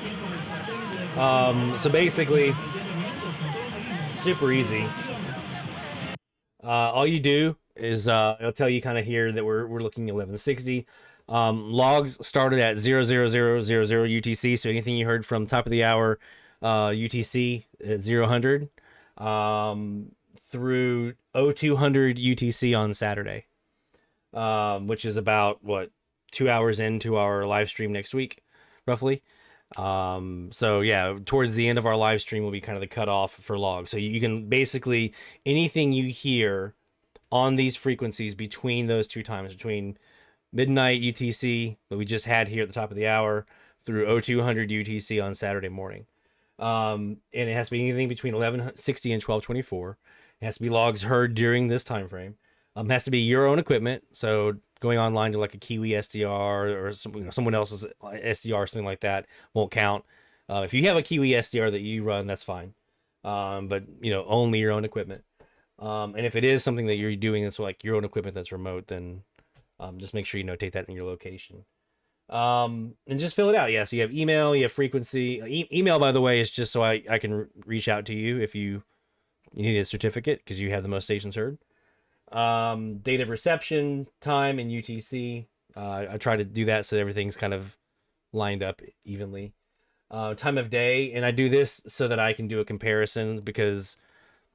So basically, super easy. All you do is it'll tell you kind of here that we're looking at 1160. Logs started at 00000 UTC. So anything you heard from top of the hour UTC at 0100 through 0200 UTC on Saturday, which is about 2 hours into our live stream next week, roughly. So yeah, towards the end of our live stream will be kind of the cutoff for logs. So you can basically, anything you hear on these frequencies between those two times, between midnight UTC that we just had here at the top of the hour through 0200 UTC on Saturday morning. And it has to be anything between 1160 and 1224. It has to be logs heard during this time frame. It has to be your own equipment. So going online to like a Kiwi SDR or someone else's SDR or something like that won't count. If you have a Kiwi SDR that you run, that's fine. But only your own equipment. And if it is something that you're doing that's like your own equipment that's remote, then just make sure you notate that in your location. And just fill it out. Yeah, so you have email, you have frequency. Email, by the way, is just so I can reach out to you if you need a certificate because you have the most stations heard. Date of reception, time, and UTC. I try to do that so everything's kind of lined up evenly. Time of day, and I do this so that I can do a comparison because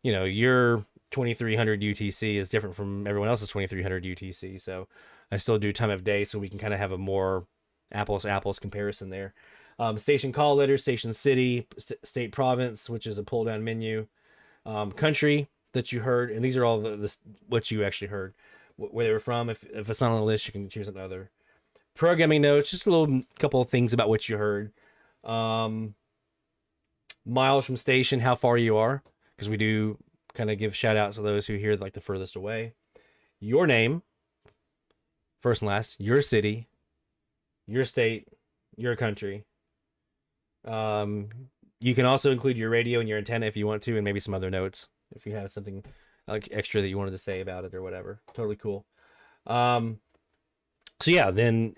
your 2300 UTC is different from everyone else's 2300 UTC. So I still do time of day so we can kind of have a more apples to apples comparison there. Station call letter, station city, state province, which is a pull down menu, country that you heard, and these are all the what you actually heard, where they were from. If it's not on the list, you can choose another. Programming notes, just a little couple of things about what you heard. Miles from station, how far you are, because we do kind of give shout outs to those who hear like the furthest away. Your name, first and last, your city, your state, your country. You can also include your radio and your antenna if you want to, and maybe some other notes if you have something like extra that you wanted to say about it or whatever. Totally cool. So yeah, then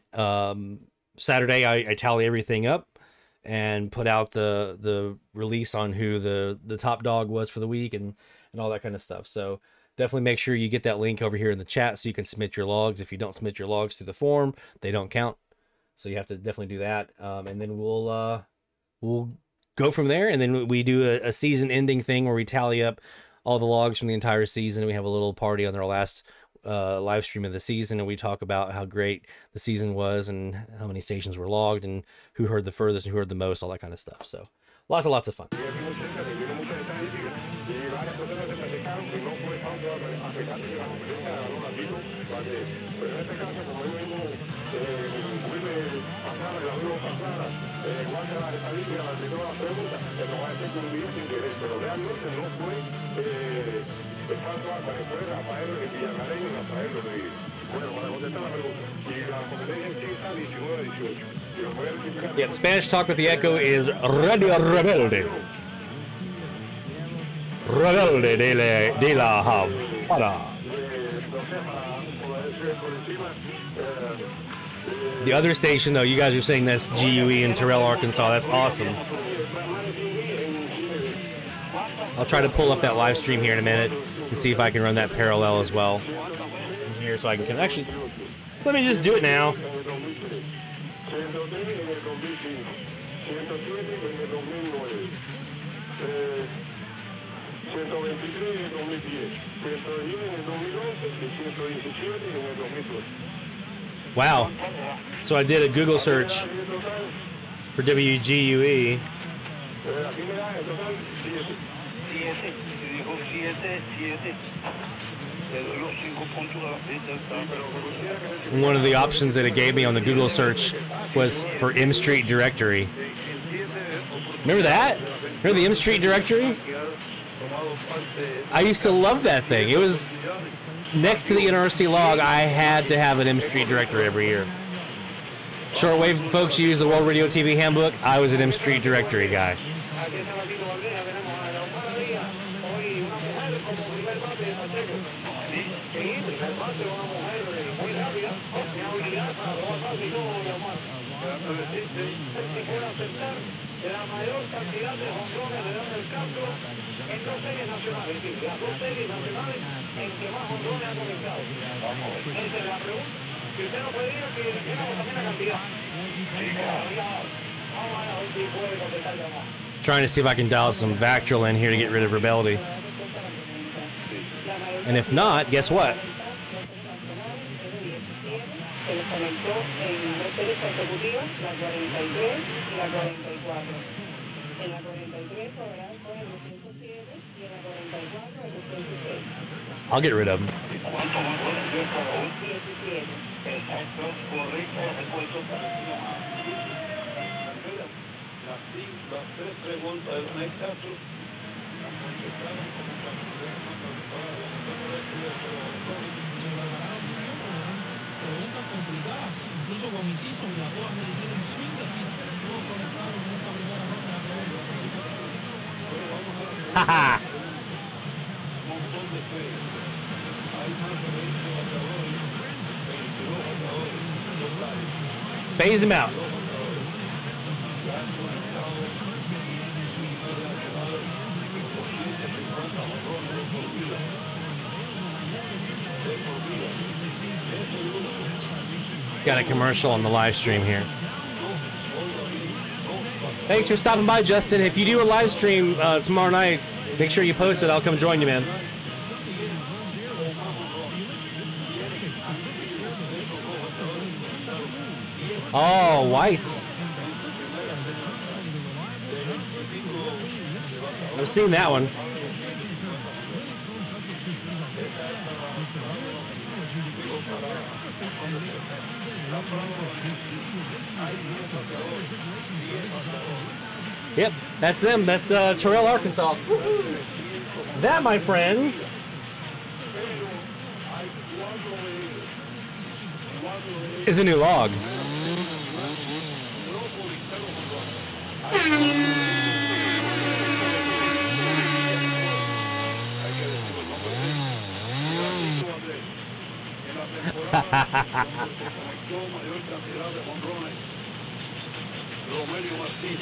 Saturday I tally everything up and put out the release on who the top dog was for the week and all that kind of stuff. So definitely make sure you get that link over here in the chat so you can submit your logs. If you don't submit your logs through the form, they don't count. So you have to definitely do that. And then we'll go from there. And then we do a season ending thing where we tally up all the logs from the entire season. We have a little party on our last live stream of the season, and we talk about how great the season was and how many stations were logged and who heard the furthest and who heard the most, all that kind of stuff. So lots of fun. Yeah, the Spanish Talk with the Echo is Radio Rebelde. Rebelde de la Habana. The other station, though, you guys are saying that's GUE in Terrell, Arkansas. That's awesome. I'll try to pull up that live stream here in a minute and see if I can run that parallel as well in here so I can actually, let me just do it now. Wow. So I did a Google search for WGUE. And one of the options that it gave me on the Google search was for M Street Directory. Remember that? Remember the M Street Directory? I used to love that thing. It was next to the NRC log. I had to have an M Street Directory every year. Shortwave folks use the World Radio TV Handbook. I was an M Street Directory guy. Trying to see if I can dial some vactrol in here to get rid of rebellion. And if not, guess what? I'll get rid of them. Haha. Phase him out. Got a commercial on the live stream here. Thanks for stopping by, Justin. If you do a live stream tomorrow night, make sure you post it. I'll come join you, man. Oh, whites. I've seen that one. Yep, that's them. That's Terrell, Arkansas. Woo-hoo. That, my friends, is a new log.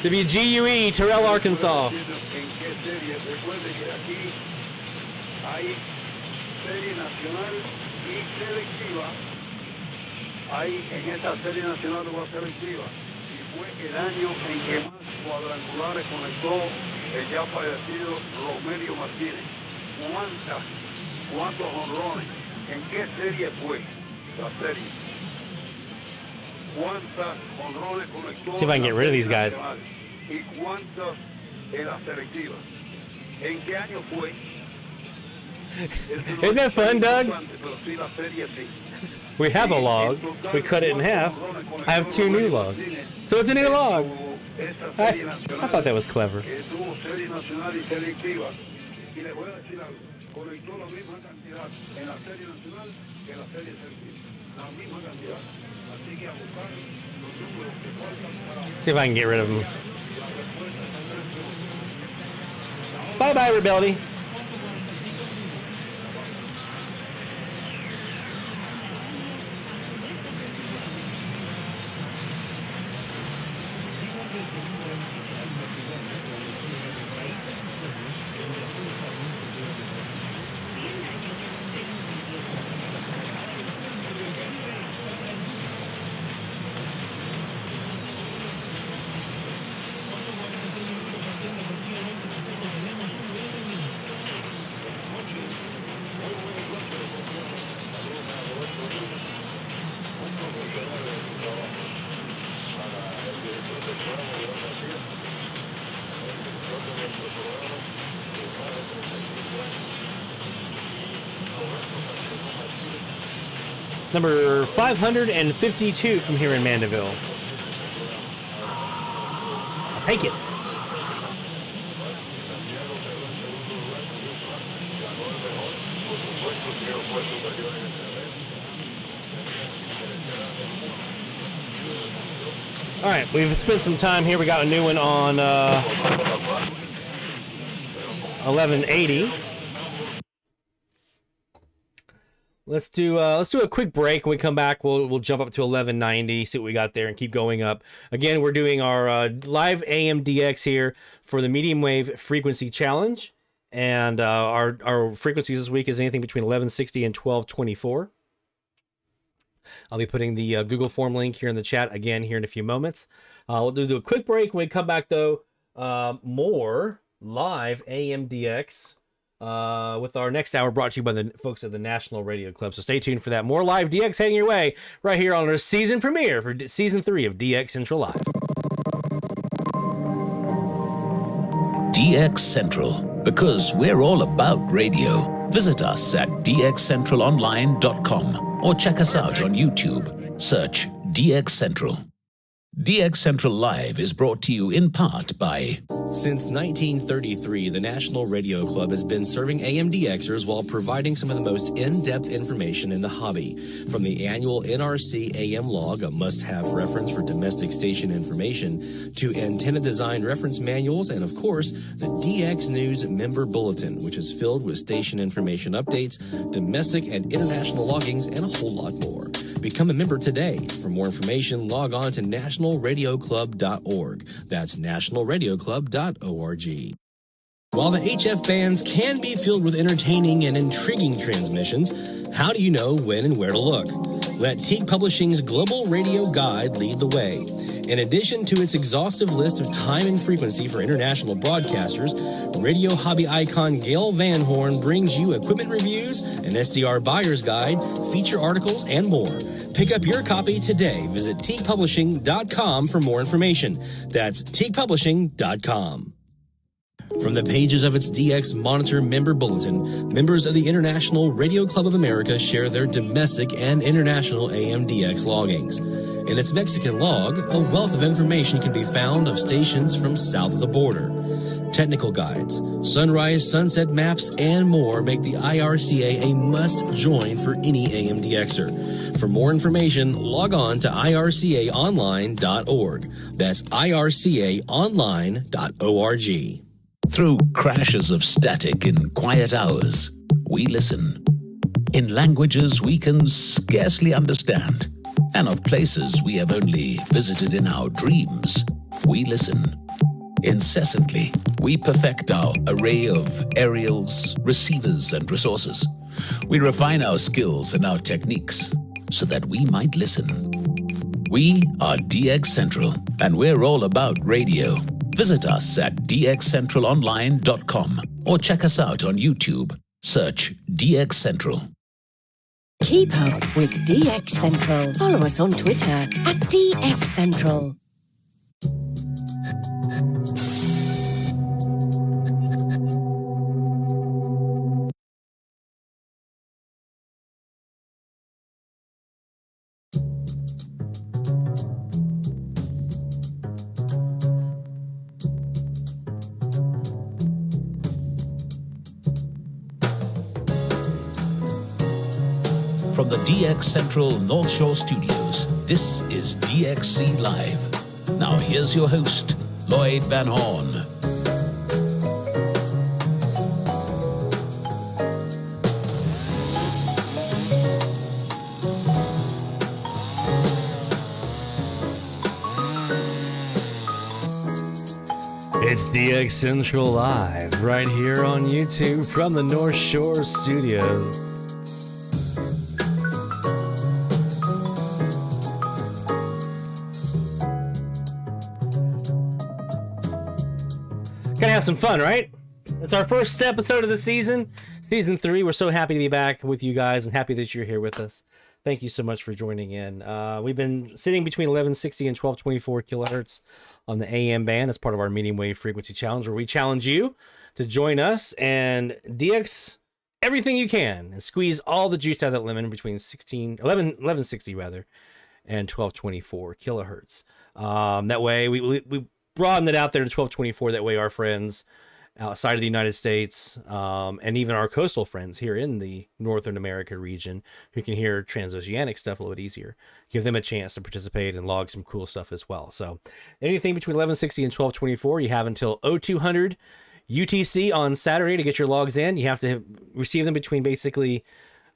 WGUE, Terrell, Arkansas. Ahí en esta serie nacional de selectiva y fue el año en que más cuadrangulares conectó el ya fallecido Romelio Martínez. ¿Cuántos honrones? ¿En qué serie fue la serie? ¿Cuántas honrones conectó? See if I can get rid of these guys. ¿Y cuántas en la selectiva? ¿En qué año fue? Isn't that fun, Doug? We have a log. We cut it in half. I have 2 new logs. So it's a new log. I thought that was clever. See if I can get rid of them. Bye-bye, Rebellion. Number 552 from here in Mandeville. I'll take it. All right, we've spent some time here. We got a new one on 1180. Let's do a quick break. When we come back, we'll jump up to 1190, see what we got there, and keep going up. Again, we're doing our live AMDX here for the medium wave frequency challenge, and our frequencies this week is anything between 1160 and 1224. I'll be putting the Google form link here in the chat again here in a few moments. We'll do a quick break. When we come back, though, more live AMDX. With our next hour brought to you by the folks at the National Radio Club. So stay tuned for that. More live DX heading your way right here on our season premiere for season 3 of DX Central Live. DX Central, because we're all about radio. Visit us at dxcentralonline.com or check us out on YouTube. Search DX Central. DX Central Live is brought to you in part by... Since 1933, the National Radio Club has been serving AMDXers while providing some of the most in-depth information in the hobby. From the annual NRC AM log, a must-have reference for domestic station information, to antenna design reference manuals, and of course, the DX News Member Bulletin, which is filled with station information updates, domestic and international loggings, and a whole lot more. Become a member today. For more information, log on to nationalradioclub.org. That's nationalradioclub.org. While the HF bands can be filled with entertaining and intriguing transmissions, how do you know when and where to look? Let Teague Publishing's Global Radio Guide lead the way. In addition to its exhaustive list of time and frequency for international broadcasters, radio hobby icon Gail Van Horn brings you equipment reviews, an SDR buyer's guide, feature articles, and more. Pick up your copy today. Visit teaguepublishing.com for more information. That's teaguepublishing.com. From the pages of its DX Monitor Member Bulletin, members of the International Radio Club of America share their domestic and international AMDX loggings. In its Mexican log, a wealth of information can be found of stations from south of the border. Technical guides, sunrise, sunset maps, and more make the IRCA a must-join for any AMDXer. For more information, log on to ircaonline.org. That's ircaonline.org. Through crashes of static in quiet hours, we listen. In languages we can scarcely understand, and of places we have only visited in our dreams, we listen. Incessantly, we perfect our array of aerials, receivers, and resources. We refine our skills and our techniques so that we might listen. We are DX Central, and we're all about radio. Visit us at dxcentralonline.com or check us out on YouTube. Search DX Central. Keep up with DX Central. Follow us on Twitter at DX Central. From the DX Central North Shore Studios, this is DXC Live. Now here's your host, Lloyd Van Horn. It's DX Central Live, right here on YouTube from the North Shore Studios. Gonna have some fun, right? It's our first episode of the season, season 3. We're so happy to be back with you guys and happy that you're here with us. Thank you so much for joining in. We've been sitting between 1160 and 1224 kilohertz on the AM band as part of our medium wave frequency challenge, where we challenge you to join us and DX everything you can and squeeze all the juice out of that lemon between 1160 rather and 1224 kilohertz. That way we broaden it out there to 1224. That way our friends outside of the United States and even our coastal friends here in the Northern America region who can hear transoceanic stuff a little bit easier, give them a chance to participate and log some cool stuff as well. So anything between 1160 and 1224, you have until 0200 UTC on Saturday to get your logs in. You have to receive them between basically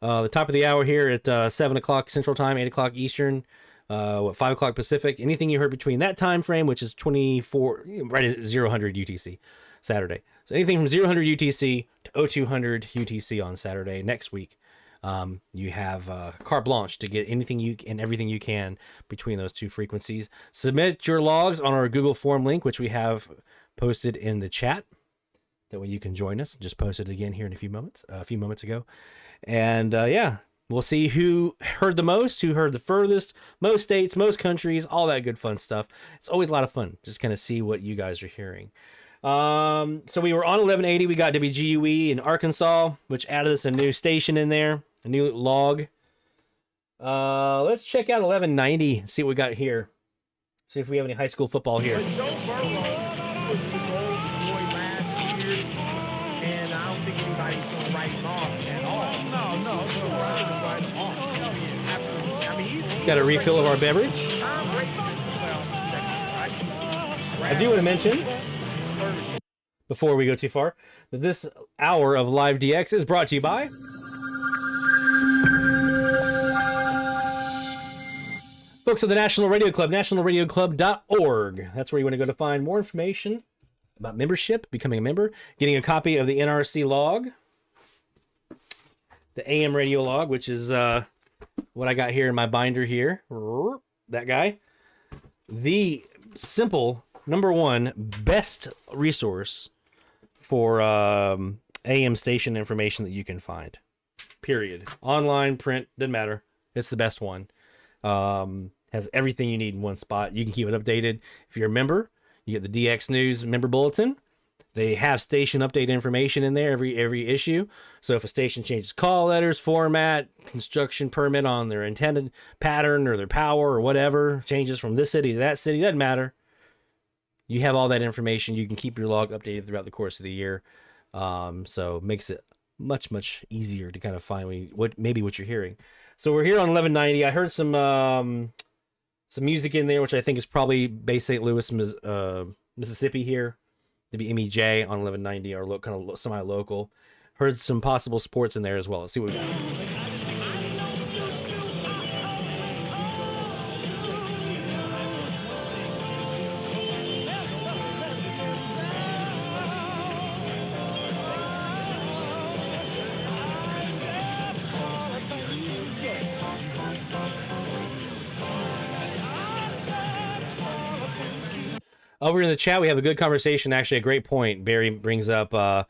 The top of the hour here at 7 o'clock Central Time, 8 o'clock Eastern, 5 o'clock Pacific. Anything you heard between that time frame, which is 24, right at 0000 UTC, Saturday. So anything from 0000 UTC to 0200 UTC on Saturday next week. You have carte blanche to get anything you and everything you can between those two frequencies. Submit your logs on our Google form link, which we have posted in the chat. That way you can join us. Just posted it again here in a few moments ago. And yeah, we'll see who heard the most, who heard the furthest, most states, most countries, all that good fun stuff. It's always a lot of fun. Just kind of see what you guys are hearing. So we were on 1180. We got WGUE in Arkansas, which added us a new station in there, a new log. Let's check out 1190, see what we got here. See if we have any high school football here. Got a refill of our beverage. I do want to mention, before we go too far, that this hour of Live DX is brought to you by folks of the National Radio Club, nationalradioclub.org. That's where you want to go to find more information about membership, becoming a member, getting a copy of the NRC log, the AM radio log, which is what I got here in my binder here. That guy. The simple, number one, best resource for AM station information that you can find. Period. Online, print, doesn't matter. It's the best one. Has everything you need in one spot. You can keep it updated. If you're a member, you get the DX News member bulletin. They have station update information in there every issue. So if a station changes call letters, format, construction permit on their intended pattern or their power or whatever, changes from this city to that city, doesn't matter. You have all that information. You can keep your log updated throughout the course of the year. So it makes it much, much easier to kind of find what you're hearing. So we're here on 1190. I heard some music in there, which I think is probably Bay St. Louis, Mississippi here. Maybe MEJ on 1190, or kind of semi-local. Heard some possible sports in there as well. Let's see what we got. Over in the chat, we have a good conversation. Actually, a great point. Barry brings up the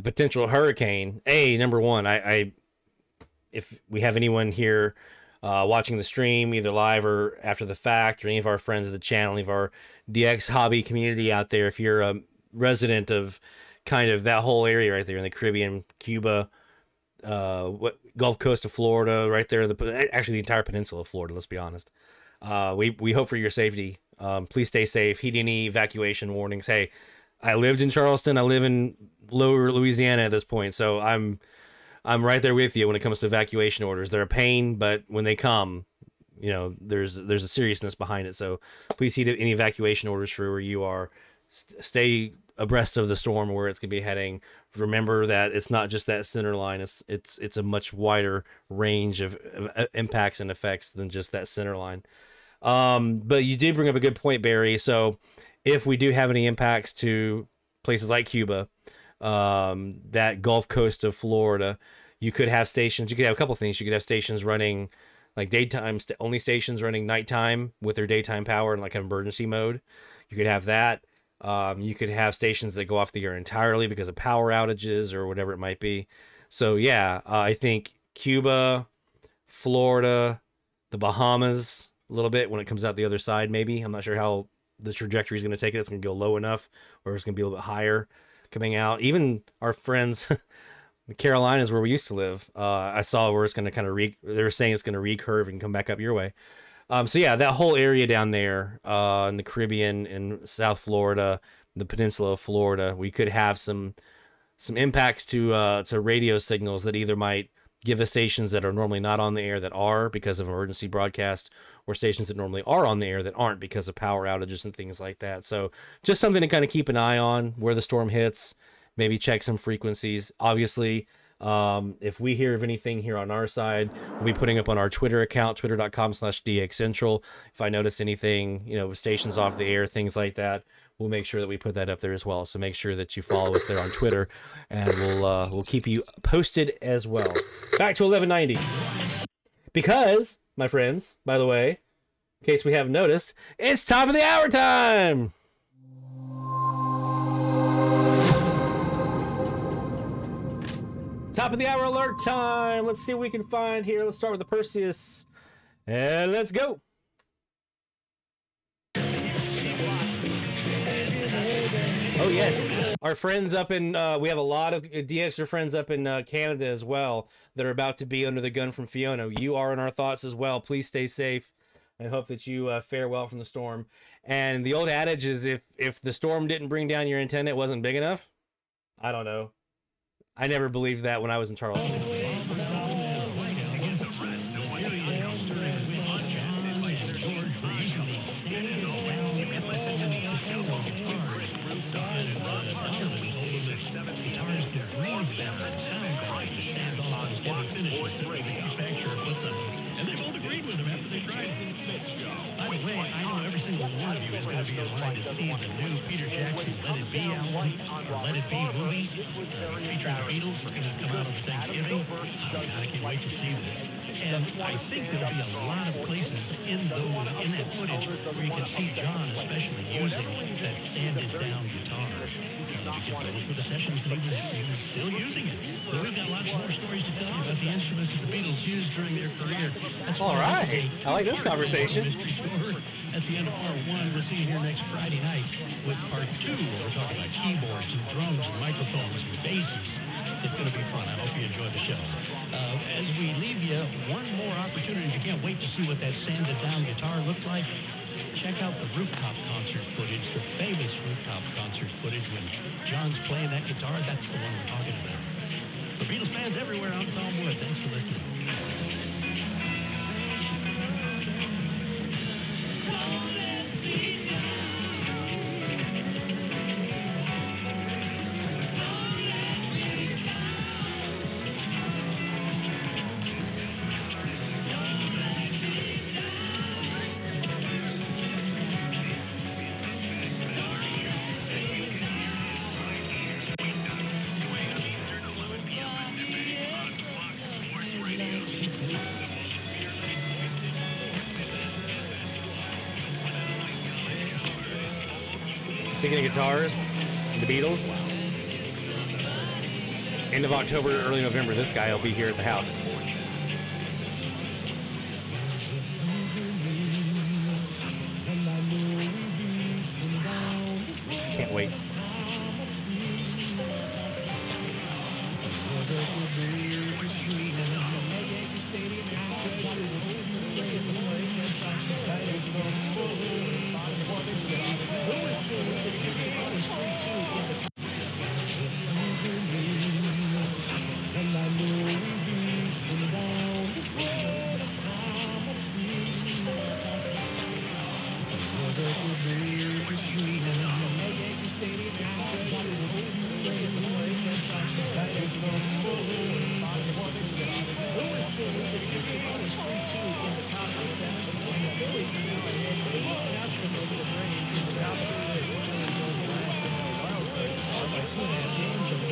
potential hurricane. Number one, if we have anyone here watching the stream, either live or after the fact, or any of our friends of the channel, any of our DX hobby community out there, if you're a resident of kind of that whole area right there in the Caribbean, Cuba, Gulf Coast of Florida, right there, actually the entire peninsula of Florida, let's be honest. We hope for your safety. Please stay safe. Heed any evacuation warnings. Hey, I lived in Charleston. I live in lower Louisiana at this point, so I'm right there with you when it comes to evacuation orders. They're a pain, but when they come, there's a seriousness behind it. So please heed any evacuation orders for where you are. Stay abreast of the storm, where it's going to be heading. Remember that it's not just that center line. It's a much wider range of impacts and effects than just that center line. But you did bring up a good point, Barry. So if we do have any impacts to places like Cuba, that Gulf Coast of Florida, you could have stations. You could have a couple of things. You could have stations running like daytime, only stations running nighttime with their daytime power in like an emergency mode. You could have that. You could have stations that go off the air entirely because of power outages or whatever it might be. So yeah, I think Cuba, Florida, the Bahamas, a little bit when it comes out the other side, maybe. I'm not sure how the trajectory is going to take it. It's going to go low enough, or it's going to be a little bit higher coming out. Even our friends, the Carolinas, where we used to live, I saw where it's going to kind of they were saying it's going to recurve and come back up your way. So yeah, that whole area down there in the Caribbean and South Florida, the peninsula of Florida, we could have some impacts to radio signals that either might give us stations that are normally not on the air that are because of emergency broadcast, or stations that normally are on the air that aren't because of power outages and things like that. So just something to kind of keep an eye on where the storm hits, maybe check some frequencies. Obviously, If we hear of anything here on our side, we'll be putting up on our Twitter account, twitter.com/DXCentral. If I notice anything, stations off the air, things like that, we'll make sure that we put that up there as well. So make sure that you follow us there on Twitter, and we'll keep you posted as well. Back to 1190. Because, my friends, by the way, in case we haven't noticed, it's top of the hour time! Top of the hour alert time! Let's see what we can find here. Let's start with the Perseus, and let's go! Oh yes, our friends up in, we have a lot of DXer friends up in Canada as well that are about to be under the gun from Fiona. You are in our thoughts as well. Please stay safe and hope that you fare well from the storm. And the old adage is if the storm didn't bring down your antenna, it wasn't big enough. I don't know. I never believed that when I was in Charleston. To see the new Peter Jackson Let It Be album, or Let It Be movie, featuring the Beatles. It's going to come out on Thanksgiving. I can't wait to see this. And I think there'll be a lot of places in that footage where you can see John especially using that sanded down guitar. Because those were the sessions that he was still using it. So we've got lots more stories to tell you about the instruments that the Beatles used during their career. All right. I like this conversation. At the end of part one, we'll see you here next Friday night with part two, where we're talking about keyboards and drums and microphones and basses. It's going to be fun. I hope you enjoy the show. As we leave you, one more opportunity. If you can't wait to see what that sanded down guitar looks like, check out the rooftop concert footage, the famous rooftop concert footage when John's playing that guitar. That's the one we're talking about. For Beatles fans everywhere, I'm Tom Wood. Thanks for listening. Speaking of guitars, the Beatles, end of October, early November, this guy will be here at the house. Can't wait.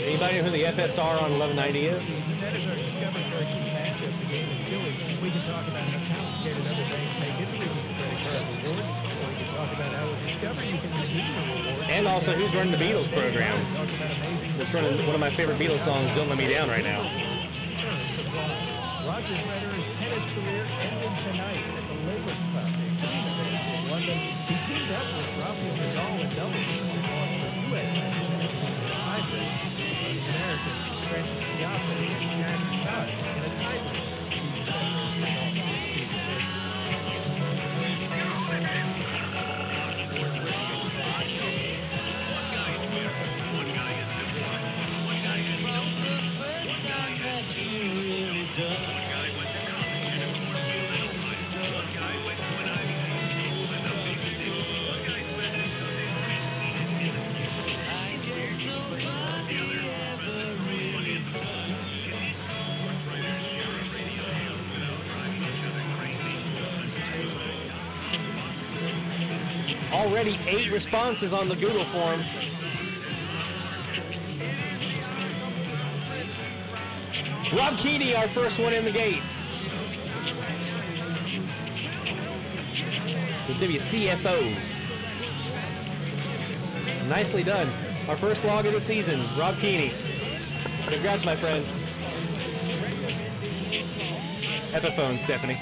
Anybody know who the FSR on 1190 is? That is our discovery for a key matchup, the game of Philly. We can talk about how complicated other banks make it to the credit card reward, or we can talk about how with Discover you can redeem the reward. And also who's running the Beatles program. That's running one of my favorite Beatles songs, Don't Let Me Down, right now. Roger Federer's tennis career ended tonight at the Labour Cup in London. He teamed up with Rafael Nadal in doubles and lost the U.S. hybrid. American Francis Piazza and Jack Scott in a tiebreak. Already 8 responses on the Google form. Rob Keeney, our first one in the gate. The WCFO. Nicely done. Our first log of the season, Rob Keeney. Congrats, my friend. Epiphone, Stephanie.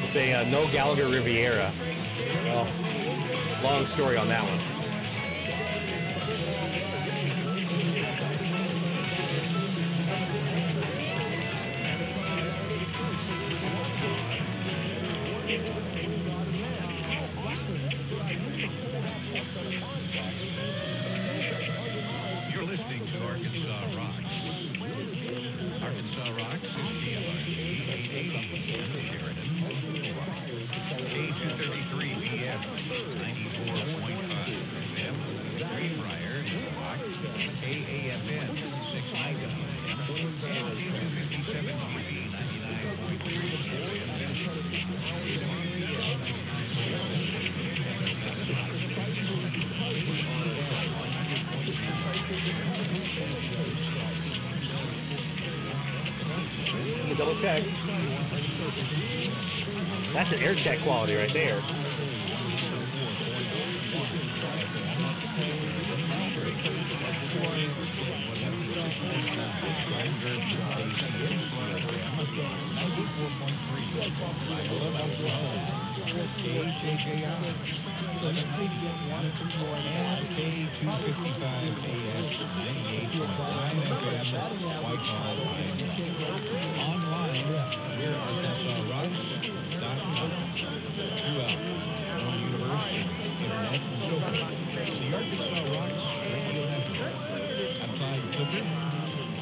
It's a Noel Gallagher Riviera. Oh, long story on that one. You're listening to Arkansas Rocks. Arkansas Rocks is KLRG 880 in Sheridan. K233 BF 94.5 FM. Greenbrier in Rock. KAFN 690 FM. And K257 TV 99.3. Let me double check. That's an air check quality right there. Online, we're ArkansasRocks.com. Throughout our universe, internet, and so forth. The Arkansas Rocks Radio Network. I'm Clyde Clifford.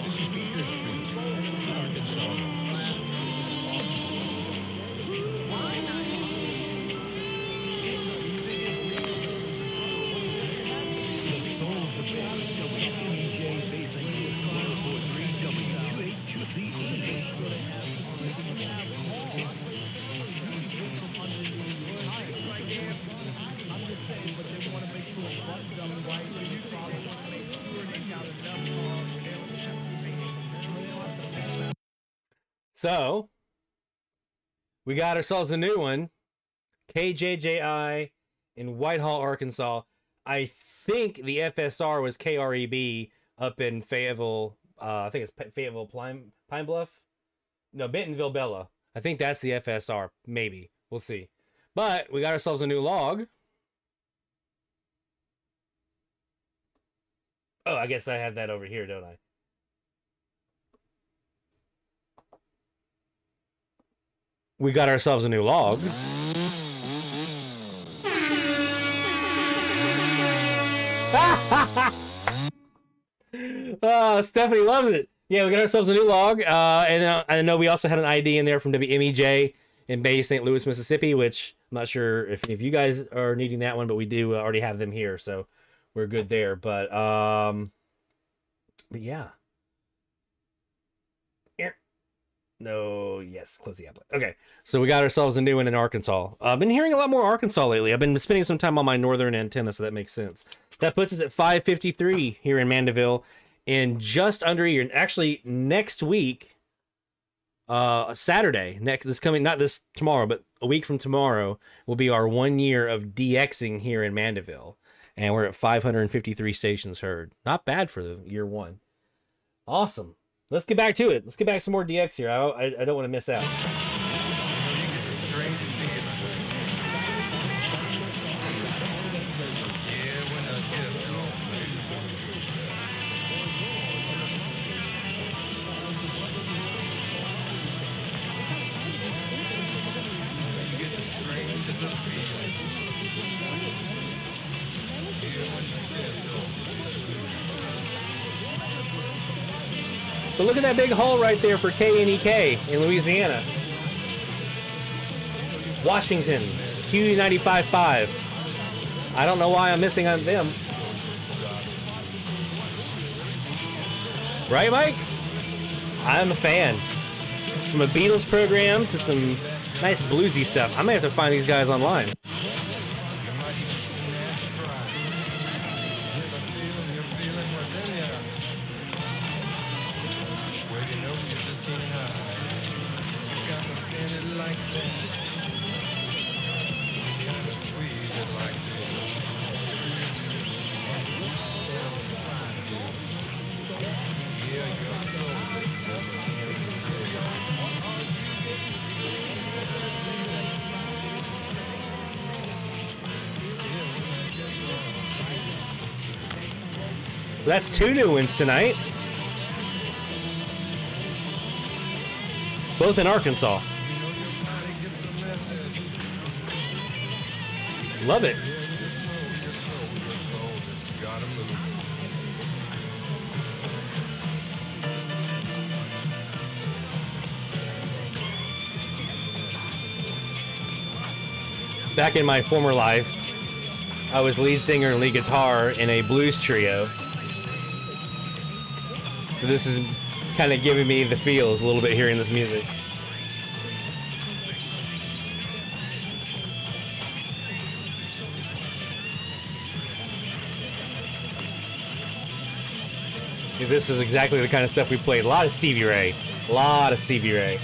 This is Beaker Street in Arkansas. So, we got ourselves a new one. KJJI in Whitehall, Arkansas. I think the FSR was KREB up in Fayetteville. I think it's Fayetteville Pine Bluff. No, Bentonville Bella. I think that's the FSR. Maybe. We'll see. But we got ourselves a new log. Oh, I guess I have that over here, don't I? We got ourselves a new log. Oh, Stephanie loves it. Yeah, we got ourselves a new log. And I know we also had an ID in there from WMEJ in Bay St. Louis, Mississippi, which I'm not sure if you guys are needing that one, but we do already have them here, so we're good there. But yeah. No, yes, close the app. Okay, so we got ourselves a new one in Arkansas. I've been hearing a lot more Arkansas lately. I've been spending some time on my northern antenna, so that makes sense. That puts us at 553 here in Mandeville in just under a year. And actually, next week, Saturday, not this tomorrow, but a week from tomorrow, will be our 1 year of DXing here in Mandeville. And we're at 553 stations heard. Not bad for the year one. Awesome. Let's get back to it. Let's get back some more DX here. I don't want to miss out. But look at that big hole right there for KNEK in Louisiana. Washington, Q95.5. I don't know why I'm missing on them. Right, Mike? I'm a fan. From a Beatles program to some nice bluesy stuff. I may have to find these guys online. So that's 2 new ones tonight. Both in Arkansas. Love it. Back in my former life, I was lead singer and lead guitar in a blues trio. So this is kind of giving me the feels a little bit hearing this music. This is exactly the kind of stuff we played. A lot of Stevie Ray. A lot of Stevie Ray.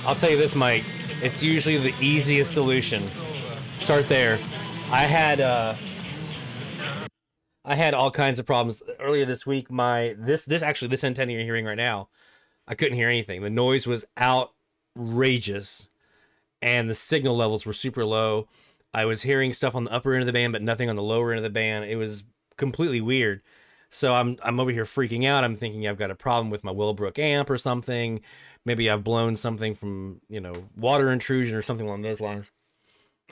I'll tell you this, Mike. It's usually the easiest solution. Start there. I had all kinds of problems earlier this week. This antenna you're hearing right now, I couldn't hear anything. The noise was outrageous, and the signal levels were super low. I was hearing stuff on the upper end of the band, but nothing on the lower end of the band. It was completely weird. So I'm over here freaking out. I'm thinking I've got a problem with my Willowbrook amp or something. Maybe I've blown something from, water intrusion or something along those lines.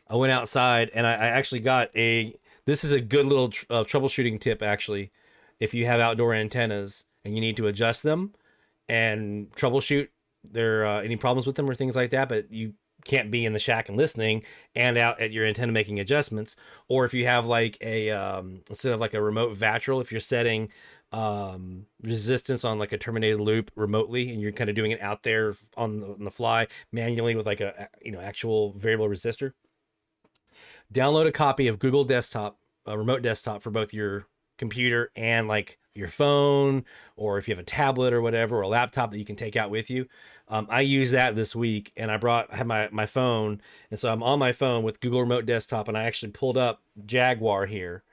I went outside and I actually got this is a good little troubleshooting tip, actually. If you have outdoor antennas and you need to adjust them and troubleshoot any problems with them or things like that, but you can't be in the shack and listening and out at your antenna making adjustments. Or if you have like instead of like a remote vactrol, if you're setting resistance on like a terminated loop remotely and you're kind of doing it out there on the fly manually with like a actual variable resistor, download a copy of Google Desktop, a remote desktop for both your computer and like your phone, or if you have a tablet or whatever, or a laptop that you can take out with you. I used that this week, and I had my phone, and so I'm on my phone with Google Remote Desktop, and I actually pulled up Jaguar here,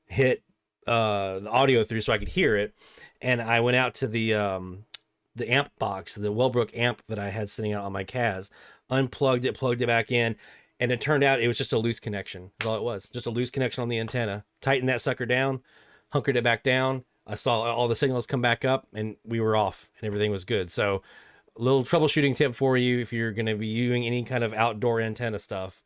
hit the audio through so I could hear it, and I went out to the amp box, the Wellbrook amp that I had sitting out on my Kaz, unplugged it, plugged it back in, and it turned out it was just a loose connection. That's all it was, just a loose connection on the antenna. Tightened that sucker down, hunkered it back down. I saw all the signals come back up, and we were off, and everything was good. So, a little troubleshooting tip for you if you're going to be doing any kind of outdoor antenna stuff.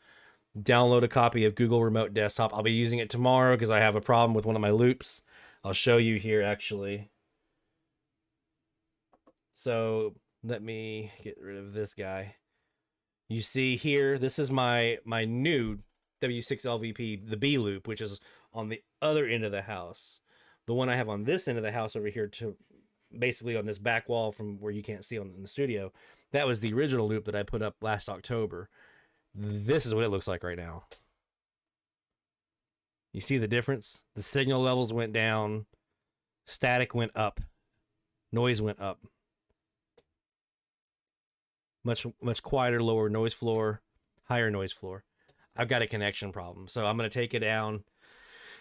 Download a copy of Google Remote Desktop. I'll be using it tomorrow because I have a problem with one of my loops. I'll show you here, actually. So, let me get rid of this guy. You see here, this is my new W6LVP, the B loop, which is on the other end of the house. The one I have on this end of the house over here, to basically on this back wall from where you can't see in the studio, that was the original loop that I put up last October. This is what it looks like right now. You see the difference? The signal levels went down, static went up, noise went up. Much quieter, lower noise floor, higher noise floor. I've got a connection problem, so I'm going to take it down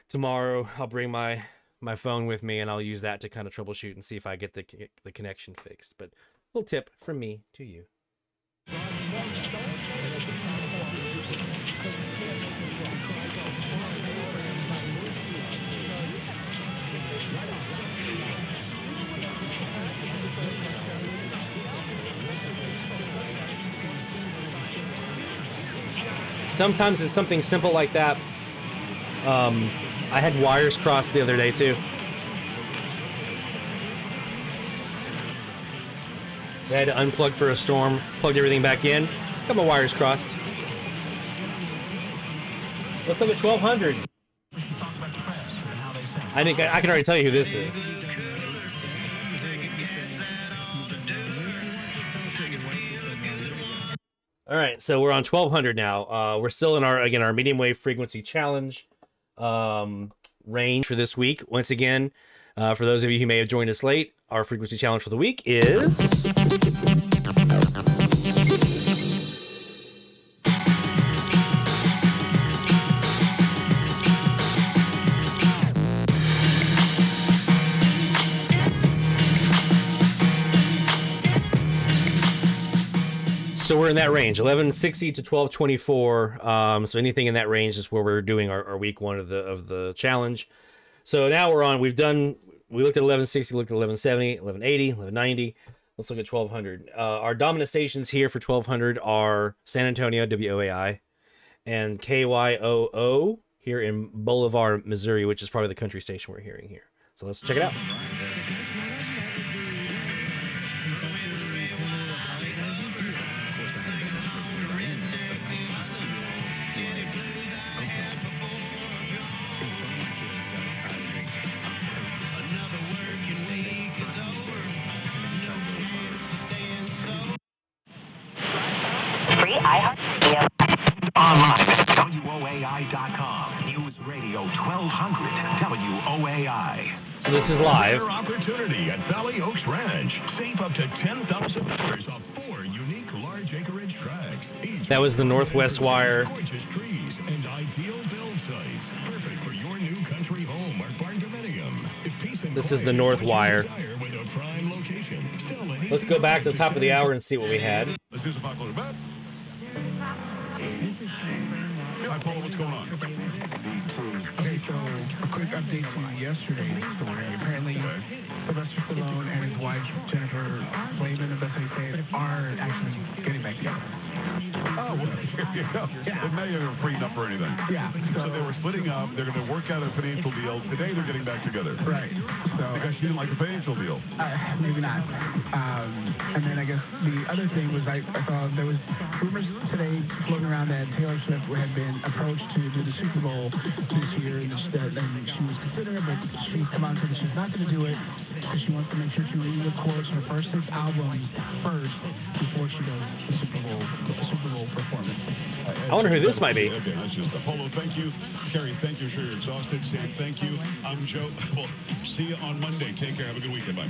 tomorrow. I'll bring my phone with me, and I'll use that to kind of troubleshoot and see if I get the connection fixed. But a little tip from me to you. Sometimes it's something simple like that. I had wires crossed the other day too. I had to unplug for a storm, plugged everything back in. Got my wires crossed. Let's look at 1200. I think I can already tell you who this is. All right, so we're on 1200 now. We're still in our medium wave frequency challenge range for this week. Once again, for those of you who may have joined us late, our frequency challenge for the week is so we're in that range, 1160 to 1224. So anything in that range is where we're doing our week one of the challenge. So now we looked at 1160, looked at 1170, 1180, 1190. Let's look at 1200. Our dominant stations here for 1200 are San Antonio, WOAI, and KYOO here in Bolivar, Missouri, which is probably the country station we're hearing here. So let's check it out. Online at WOAI.com. News Radio 1200 WOAI. So this is live. Opportunity at Valley Oaks Ranch. Save up to $10,000 off 4 unique large acreage tracts. That was the Northwest Wire. Gorgeous trees and ideal build sites. Perfect for your new country home or barn dominium. This is the North Wire. Let's go back to the top of the hour and see what we had. Let's do some popular bet. Hi, Paul, what's going on? Okay, so a quick update to yesterday's story. Apparently, Sylvester Stallone and his wife, Jennifer Flavin, the best way to say it, are actually getting back together. Oh, well, here you go. Yeah. It may have freed up or anything. Yeah. So they were splitting up. They're going to work out a financial deal. Today they're getting back together. Right. So because she didn't like the financial deal. Maybe not. And then I guess the other thing was I saw there was rumors today floating around that Taylor Swift had been approached to do the Super Bowl this year, and she was considering it, but she's come out and said that she's not going to do it because she wants to make sure she re-records her first 6 albums first before she does the Super Bowl performance. I wonder who this might be. Okay, that's just Apollo. Thank you, Kerry. Thank you. Sure, you're exhausted. Sam, thank you. I'm Joe. Well, see you on Monday. Take care. Have a good weekend. Bye.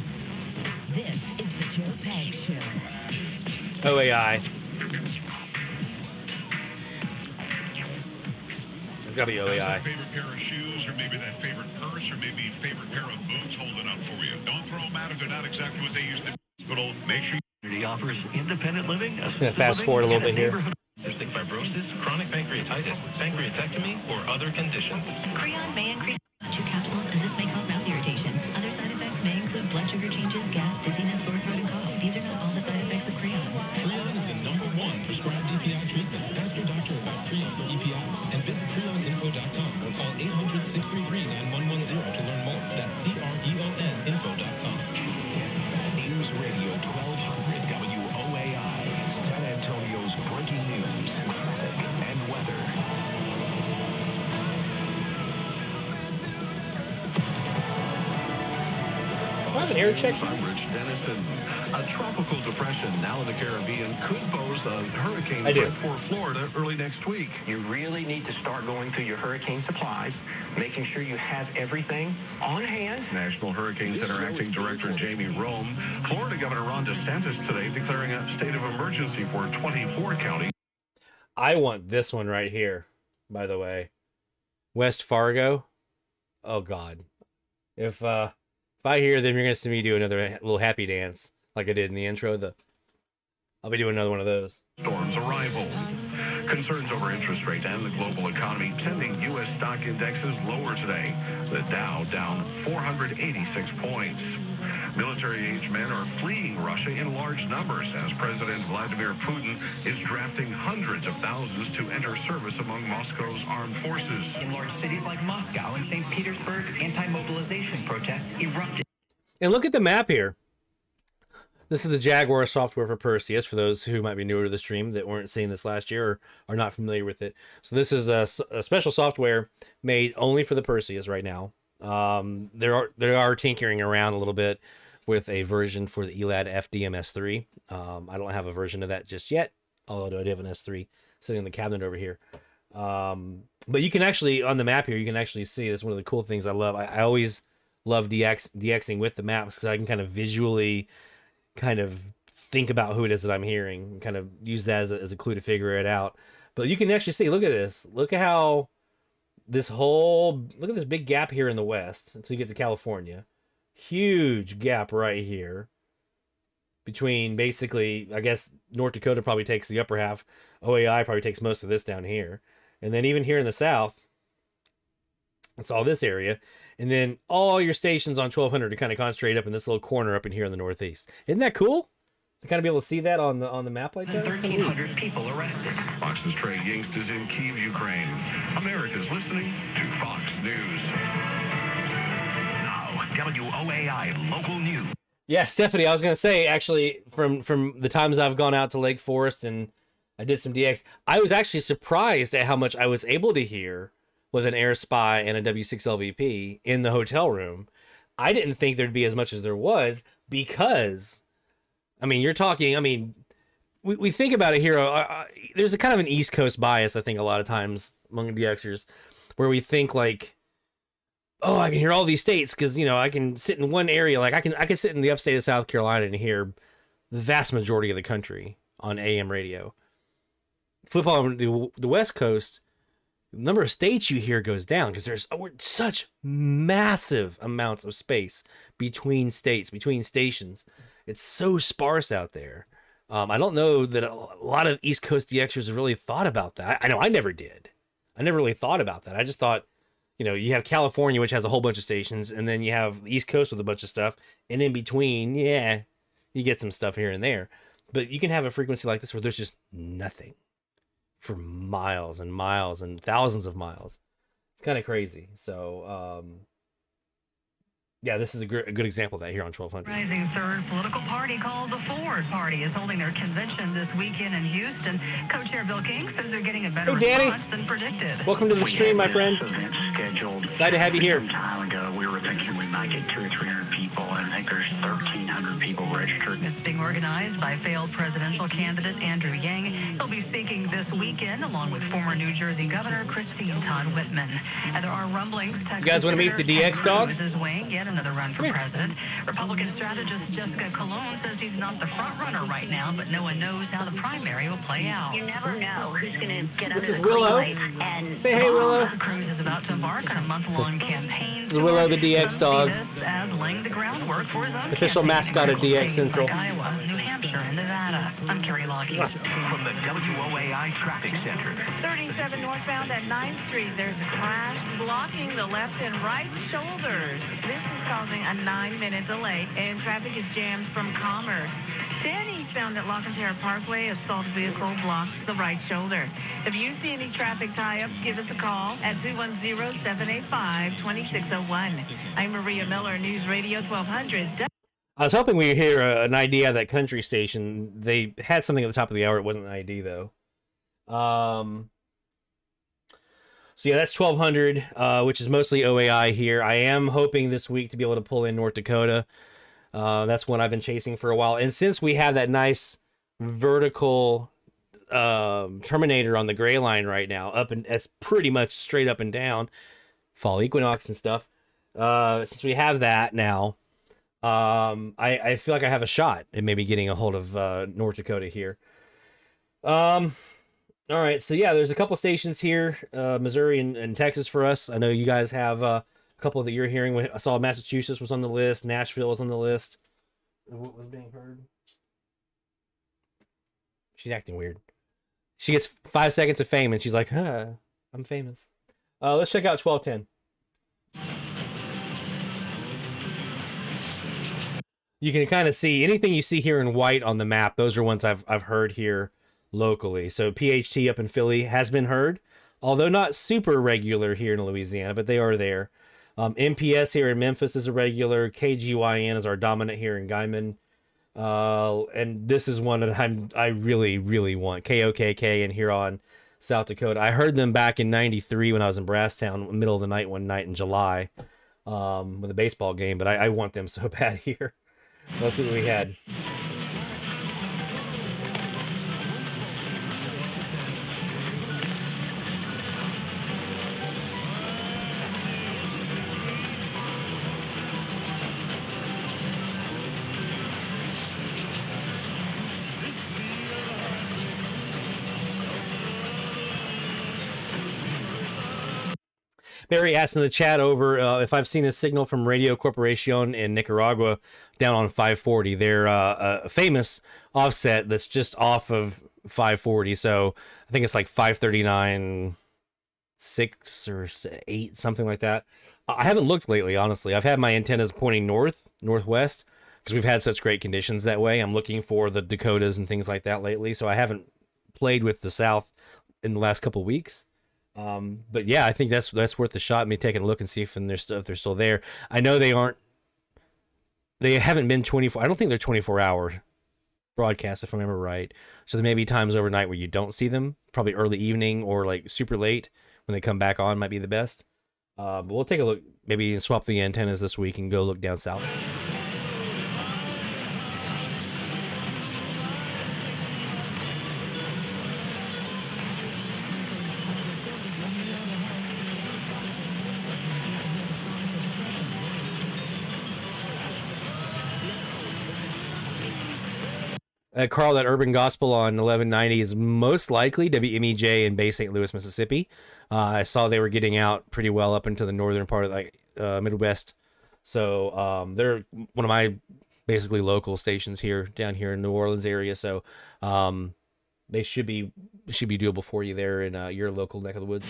This is the Joe Pag Show. OAI. It's gotta be OAI. Favorite pair of shoes, or maybe that favorite purse, or maybe favorite pair of boots holding up for you. Don't throw them out if they're not exactly what they used to be. But make sure He offers independent living. Fast forward a little bit here. Cystic fibrosis, chronic pancreatitis, pancreatectomy, or other conditions. Creon may increase blood capsules, and this may cause mouth irritation. Other side effects may include blood sugar changes, gas, dizziness, sore throat, and cough. These are not all the side effects of Creon. Creon is the #1 prescribed EPI treatment. Ask your doctor about Creon for EPI and visit creoninfo.com or call 800-633-9110 to learn more. That's CREONinfo.com. News Radio 1200 WOAI. San Antonio's breaking news, traffic, and weather. I have an air check. Rich Dennison. A tropical depression now in the Caribbean could pose a hurricane threat for Florida early next week. You really need to start going through your hurricane supplies, making sure you have everything on hand. National Hurricane Center Acting Director Jamie Rome. Florida Governor Ron DeSantis today declaring a state of emergency for 24 counties. I want this one right here, by the way. West Fargo. Oh, God. If I hear them, you're going to see me do another little happy dance like I did in the intro. I'll be doing another one of those. Storm's arrival. Concerns over interest rates and the global economy sending U.S. stock indexes lower today. The Dow down 486 points. Military-age men are fleeing Russia in large numbers as President Vladimir Putin is drafting hundreds of thousands to enter service among Moscow's armed forces. In large cities like Moscow and St. Petersburg, anti-mobilization protests erupted. And look at the map here. This is the Jaguar software for Perseus, for those who might be newer to the stream that weren't seeing this last year or are not familiar with it. So this is a special software made only for the Perseus right now. They are tinkering around a little bit with a version for the Elad FDM-S3. I don't have a version of that just yet, although I do have an S3 sitting in the cabinet over here. But you can actually, on the map here, you can actually see, this is one of the cool things I love. I always love DXing with the maps because I can kind of visually kind of think about who it is that I'm hearing and kind of use that as a clue to figure it out. But you can actually see, look at this. Look at how look at this big gap here in the west until you get to California. Huge gap right here between, basically, I guess North Dakota probably takes the upper half. OAI probably takes most of this down here. And then even here in the south, it's all this area. And then all your stations on 1200 to kind of concentrate up in this little corner up in here in the northeast. Isn't that cool? To kind of be able to see that on the map like that? 1,300 people arrested. Fox's Trey Yingst is in Kyiv, Ukraine. America's listening to Fox News. Now, WOAI local news. Yeah, Stephanie, I was going to say, actually, from the times I've gone out to Lake Forest and I did some DX, I was actually surprised at how much I was able to hear with an Air Spy and a W6LVP in the hotel room. I didn't think there'd be as much as there was because, I mean, you're talking, I mean, we think about it here. There's a kind of an East Coast bias, I think, a lot of times among DXers, where we think like, oh, I can hear all these states because, you know, I can sit in one area. Like I can sit in the upstate of South Carolina and hear the vast majority of the country on AM radio. Flip on the West Coast, the number of states you hear goes down because there's such massive amounts of space between states, between stations. It's so sparse out there. I don't know that a lot of East Coast DXers have really thought about that. I know I never did. I never really thought about that. I just thought, you know, you have California, which has a whole bunch of stations, and then you have the East Coast with a bunch of stuff, and in between, yeah, you get some stuff here and there. But you can have a frequency like this where there's just nothing for miles and miles and thousands of miles. It's kind of crazy. So, yeah, this is a good example of that here on 1200. Rising third political party called the Ford Party is holding their convention this weekend in Houston. Co-chair Bill King says they're getting a better response than predicted. Welcome to the stream, my friend. Glad to have you here. Some time ago, we were thinking we might get 200 or 300 people, and I think there's 1,300 people registered. It's being organized by failed presidential candidate Andrew Yang. He'll be speaking this weekend along with former New Jersey Governor Christine Todd Whitman. And there are rumblings. You guys want to meet the DX dog? Mrs. Wang, yet another run for president. Republican strategist Jessica Colon says he's not the front runner right now, but no one knows how the primary will play out. You never know who's going to get This under is the Willow. and Say hey, Willow. Cruz is about to embark on a month-long campaign. This is Willow, the DX dog. As laying the groundwork for his own Official mascot of DX Central. like Iowa, New Hampshire, and Nevada. I'm Carrie Lockheed. From the WOAI Traffic Center. 37 northbound at 9th Street, there's a crash blocking the left and right shoulders. This is causing a 9-minute delay, and traffic is jammed from Commerce. Then eastbound at Lockhart Parkway, a stalled vehicle blocks the right shoulder. If you see any traffic tie-ups, give us a call at 210-785-2601. I'm Maria Miller, News Radio 1200. I was hoping we'd hear an ID of that country station. They had something at the top of the hour. It wasn't an ID, though. So, yeah, that's 1200, which is mostly OAI here. I am hoping this week to be able to pull in North Dakota. That's one I've been chasing for a while. And since we have that nice vertical terminator on the gray line right now, it's pretty much straight up and down, fall equinox and stuff. Since we have that now, I feel like I have a shot at maybe getting a hold of North Dakota here. All right, so yeah, there's a couple stations here, Missouri and Texas for us. I know you guys have a couple that you're hearing. I saw Massachusetts was on the list, Nashville was on the list. What was being heard? She's acting weird. She gets 5 seconds of fame and she's like, I'm famous. Let's check out 1210. You can kind of see anything you see here in white on the map. Those are ones I've heard here locally. So PHT up in Philly has been heard, although not super regular here in Louisiana, but they are there. MPS here in Memphis is a regular. KGYN is our dominant here in Guyman. And this is one that I really, really want. KOKK in Huron, South Dakota. I heard them back in '93 when I was in Brasstown, middle of the night one night in July, with a baseball game. But I want them so bad here. Let's see what we had. Barry asked in the chat over if I've seen a signal from Radio Corporacion in Nicaragua down on 540. They're a famous offset that's just off of 540. So I think it's like 539.6 or 8, something like that. I haven't looked lately, honestly. I've had my antennas pointing northwest, because we've had such great conditions that way. I'm looking for the Dakotas and things like that lately. So I haven't played with the South in the last couple of weeks. But yeah, I think that's worth the shot. Me taking a look and see if they're still there. I know they haven't been 24. I don't think they're 24-hour broadcasts, if I remember right. So there may be times overnight where you don't see them. Probably early evening or like super late when they come back on might be the best. But we'll take a look. Maybe swap the antennas this week and go look down south. Carl, that Urban Gospel on 1190 is most likely WMEJ in Bay St. Louis, Mississippi. I saw they were getting out pretty well up into the northern part of the Midwest. So they're one of my basically local stations down here in New Orleans area. So they should be doable for you there in your local neck of the woods.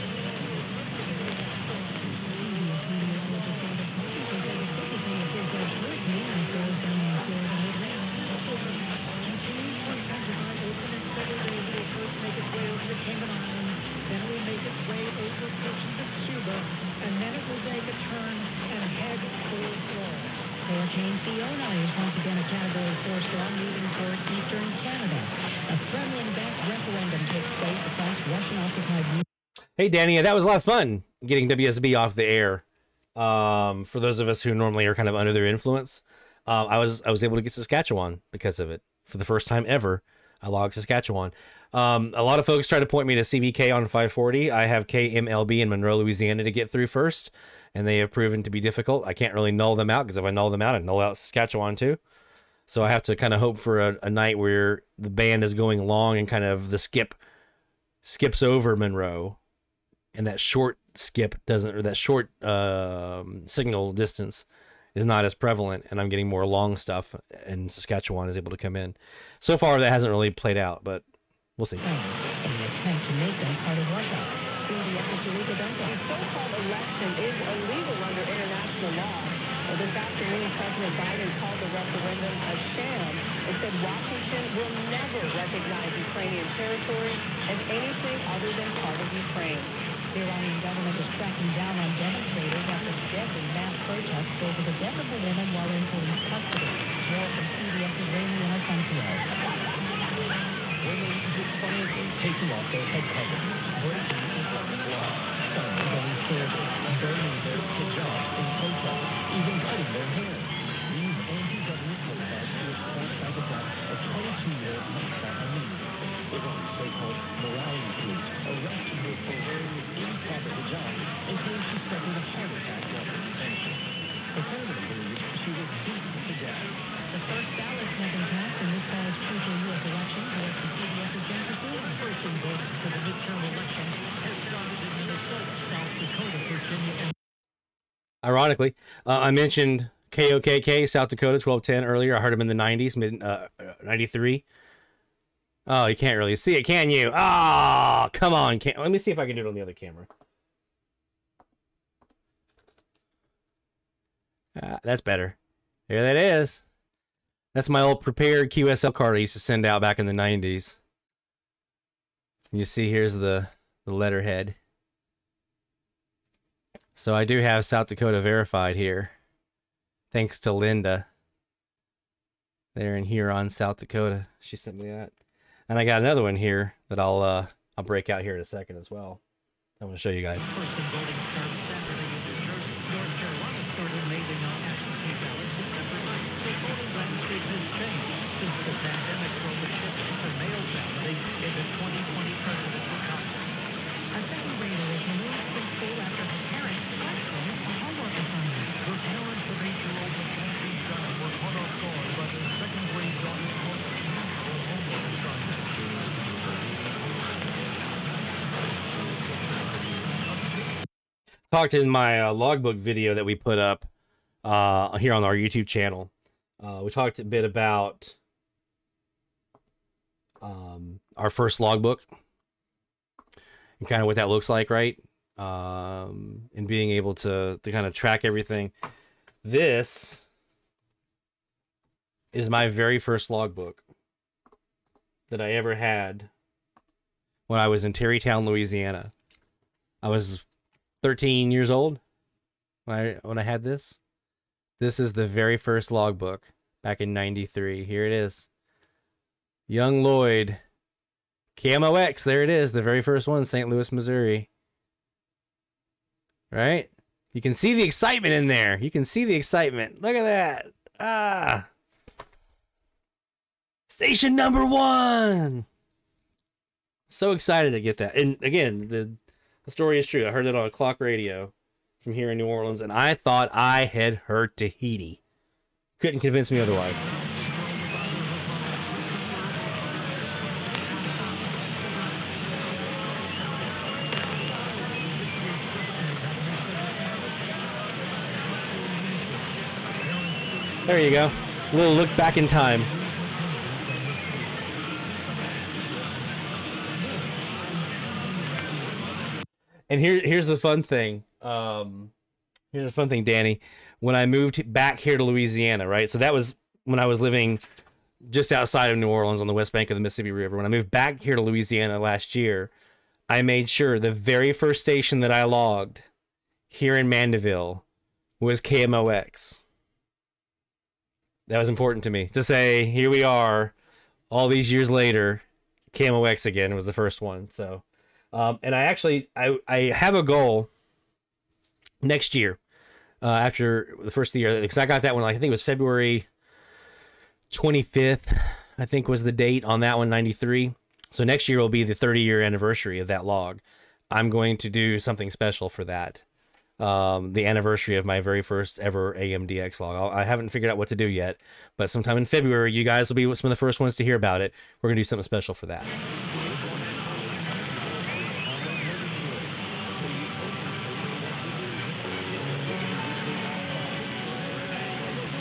Hurricane Fiona is once again a Category 4 storm moving toward eastern Canada. A Kremlin-backed referendum takes place across Russian-occupied. Hey, Danny, that was a lot of fun getting WSB off the air. For those of us who normally are kind of under their influence, I was able to get Saskatchewan because of it. For the first time ever, I logged Saskatchewan. A lot of folks try to point me to CBK on 540. I have KMLB in Monroe, Louisiana to get through first, and they have proven to be difficult. I can't really null them out, because if I null them out, I null out Saskatchewan too. So I have to kind of hope for a night where the band is going long and kind of the skips over Monroe, and that short skip doesn't, or that short signal distance is not as prevalent, and I'm getting more long stuff, and Saskatchewan is able to come in. So far, that hasn't really played out, but we'll see. This afternoon, President Biden called the referendum a sham and said Washington will never recognize Ukrainian territory as anything other than part of Ukraine. The Iranian government is cracking down on demonstrators after deadly mass protests over the death of a woman while in police custody. More from CBS's Raymond Inocencio. Women defiantly taking off their head coverings, breaking Islamic law. Some going further, burning their hijabs in protest, even cutting their hair. These anti-government protests were sparked by the death of 22-year-old Mahsa Amini. Iran's so-called morality police arrested her for wearing an improper hijab and claimed she suffered a heart attack while in detention. The family believes she was beaten to death. The first ballots have been cast in this fall's crucial U.S. election. Director CBS's Jennifer Freeland. Person voting for the midterm election has started in Minnesota, South Dakota, Virginia, and Ironically, I mentioned KOKK, South Dakota, 1210 earlier. I heard him in the 90s, mid 93. Oh, you can't really see it, can you? Oh, come on. Let me see if I can do it on the other camera. That's better. There that is. That's my old prepared QSL card I used to send out back in the 90s. And you see here's the letterhead. So I do have South Dakota verified here. Thanks to Linda. there in Huron, South Dakota. She sent me that. And I got another one here that I'll break out here in a second as well. I'm going to show you guys. Talked in my logbook video that we put up here on our YouTube channel. We talked a bit about our first logbook and kind of what that looks like, right? And being able to kind of track everything. This is my very first logbook that I ever had when I was in Terrytown, Louisiana. I was 13 years old when I had this. This is the very first logbook back in 93. Here it is. Young Lloyd. KMOX. There it is. The very first one. St. Louis, Missouri. Right? You can see the excitement in there. You can see the excitement. Look at that. Ah. Station number 1. So excited to get that. And again, the story is true. I heard it on a clock radio from here in New Orleans, and I thought I had heard Tahiti. Couldn't convince me otherwise. There you go. A little look back in time. And here's the fun thing. Here's the fun thing, Danny. When I moved back here to Louisiana, right? So that was when I was living just outside of New Orleans on the west bank of the Mississippi River. When I moved back here to Louisiana last year, I made sure the very first station that I logged here in Mandeville was KMOX. That was important to me to say, here we are, all these years later, KMOX again was the first one. So. And I have a goal next year, after the first of the year, because I got that one, I think it was February 25th, I think was the date on that one, 93. So next year will be the 30-year anniversary of that log. I'm going to do something special for that. The anniversary of my very first ever AMDX log. I haven't figured out what to do yet, but sometime in February, you guys will be some of the first ones to hear about it. We're going to do something special for that.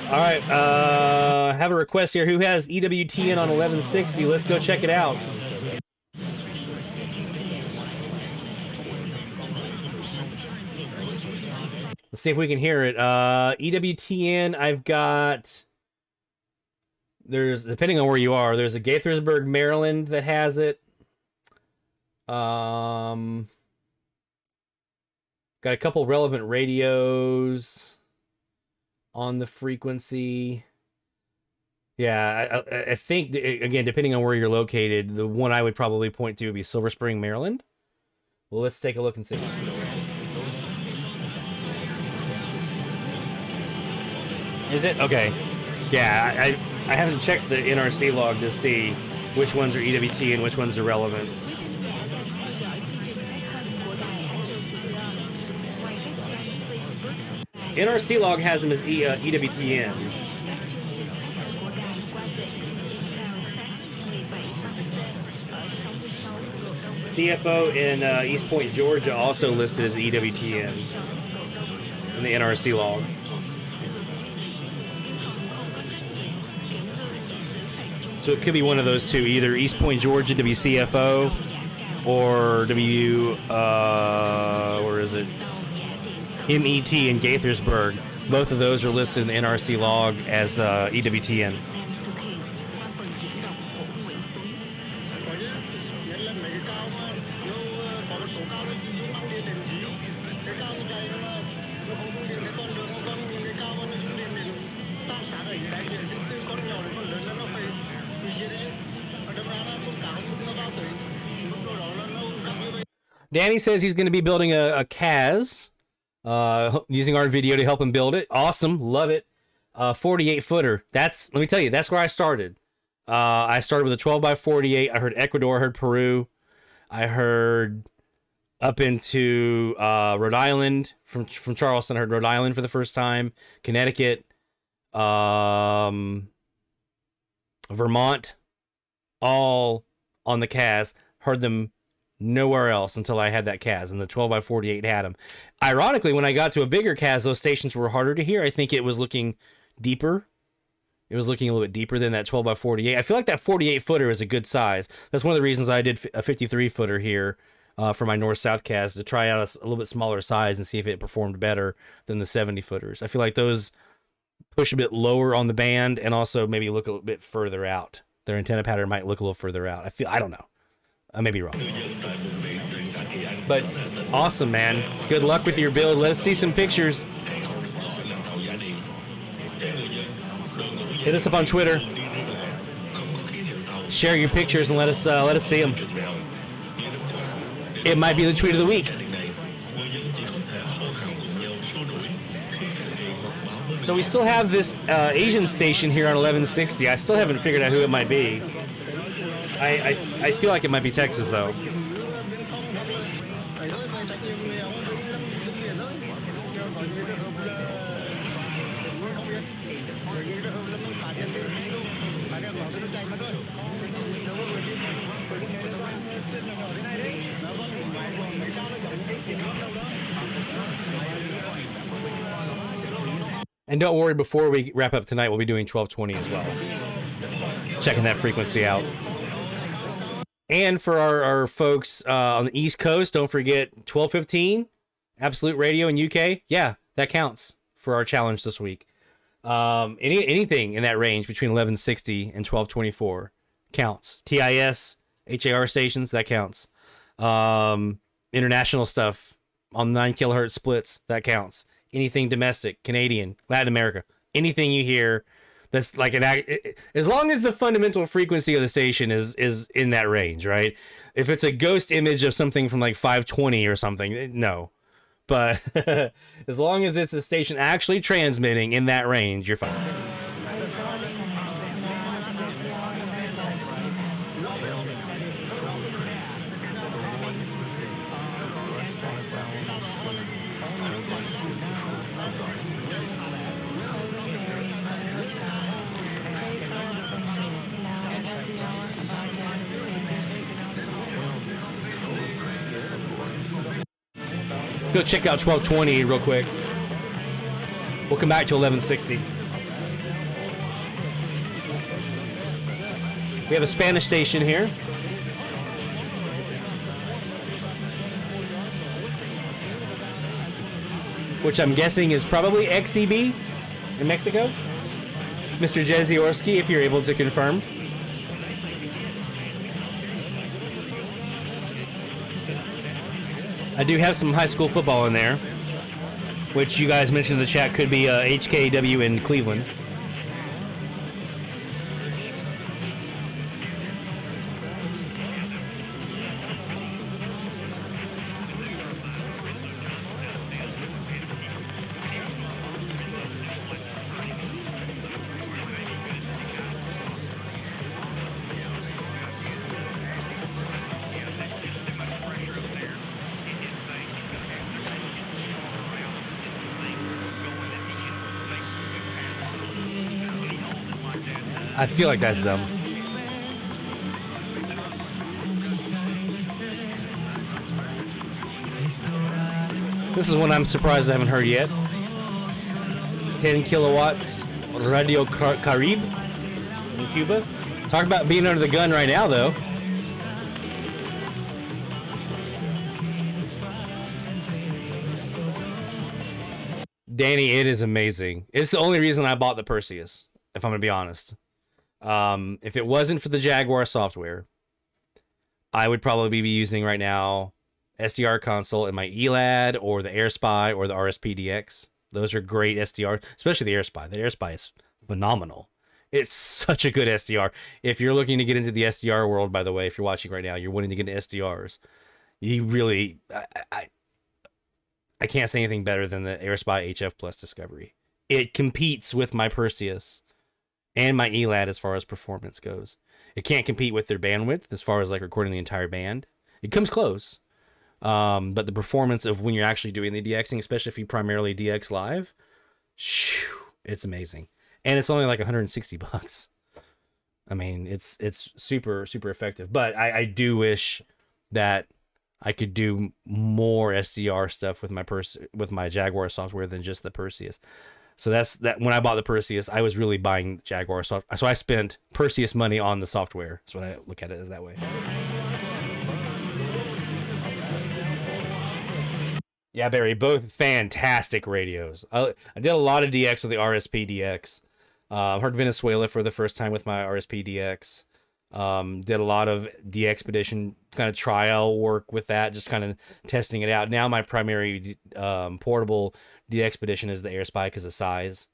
All right, have a request here. Who has EWTN on 1160? Let's go check it out. Let's see if we can hear it. EWTN, I've got... There's, depending on where you are, there's a Gaithersburg, Maryland that has it. Got a couple relevant radios on the frequency. Yeah, I think, again, depending on where you're located, the one I would probably point to would be Silver Spring, Maryland. Well, let's take a look and see. Is it? Okay. Yeah, I haven't checked the NRC log to see which ones are EWT and which ones are relevant. NRC log has them as EWTN. CFO in East Point, Georgia, also listed as EWTN in the NRC log. So it could be one of those two, either East Point, Georgia, WCFO, or where is it? MET in Gaithersburg. Both of those are listed in the NRC log as EWTN. Danny says he's going to be building a CAS, using our video to help him build it. Awesome. Love it. 48 footer. Let me tell you, that's where I started. I started with a 12 by 48. I heard Ecuador, I heard Peru. I heard up into Rhode Island from Charleston. I heard Rhode Island for the first time. Connecticut, Vermont, all on the CAS. Heard them nowhere else until I had that CAS, and the 12 by 48 had them. Ironically, when I got to a bigger CAS, those stations were harder to hear. I think it was looking deeper. It was looking a little bit deeper than that 12 by 48. I feel like that 48 footer is a good size. That's one of the reasons I did a 53 footer here for my north-south CAS, to try out a little bit smaller size and see if it performed better than the 70 footers. I feel like those push a bit lower on the band and also maybe look a little bit further out. Their antenna pattern might look a little further out. I don't know. I may be wrong. But awesome, man. Good luck with your build. Let's see some pictures. Hit us up on Twitter. Share your pictures and let us see them. It might be the tweet of the week. So we still have this Asian station here on 1160. I still haven't figured out who it might be. I feel like it might be Texas, though. And don't worry, before we wrap up tonight, we'll be doing 1220 as well. Checking that frequency out. And for our folks on the East Coast, don't forget 1215, Absolute Radio in UK. Yeah, that counts for our challenge this week. Anything in that range between 1160 and 1224 counts. TIS, HAR stations, that counts. International stuff on 9 kilohertz splits, that counts. Anything domestic, Canadian, Latin America, anything you hear that's like as long as the fundamental frequency of the station is in that range, right? If it's a ghost image of something from like 520 or something, no. But as long as it's a station actually transmitting in that range, you're fine. Go check out 1220 real quick. We'll come back to 1160. We have a Spanish station here. Which I'm guessing is probably XCB in Mexico. Mr. Jeziorsky, if you're able to confirm. I do have some high school football in there, which you guys mentioned in the chat could be HKW in Cleveland. I feel like that's them. This is one I'm surprised I haven't heard yet. 10 kilowatts, Radio Caribe in Cuba. Talk about being under the gun right now, though. Danny, it is amazing. It's the only reason I bought the Perseus, if I'm going to be honest. If it wasn't for the Jaguar software, I would probably be using right now SDR Console in my Elad or the AirSpy or the RSP DX. Those are great SDR, especially the AirSpy. The AirSpy is phenomenal. It's such a good SDR. If you're looking to get into the SDR world, by the way, if you're watching right now, you're wanting to get into SDRs, you really, I can't say anything better than the AirSpy HF Plus Discovery. It competes with my Perseus and my Elad as far as performance goes. It can't compete with their bandwidth as far as like recording the entire band. It comes close. But the performance of when you're actually doing the DXing, especially if you primarily DX live, it's amazing. And it's only like $160. I mean, it's super, super effective. But I do wish that I could do more SDR stuff with my Jaguar software than just the Perseus. So that's that. When I bought the Perseus, I was really buying Jaguar software. So I spent Perseus money on the software. That's what I look at it as that way. Yeah, Barry, both fantastic radios. I did a lot of DX with the RSP DX. Heard Venezuela for the first time with my RSP DX. Did a lot of DXpedition kind of trial work with that, just kind of testing it out. Now my primary portable DXpedition is the AirSpy because of size.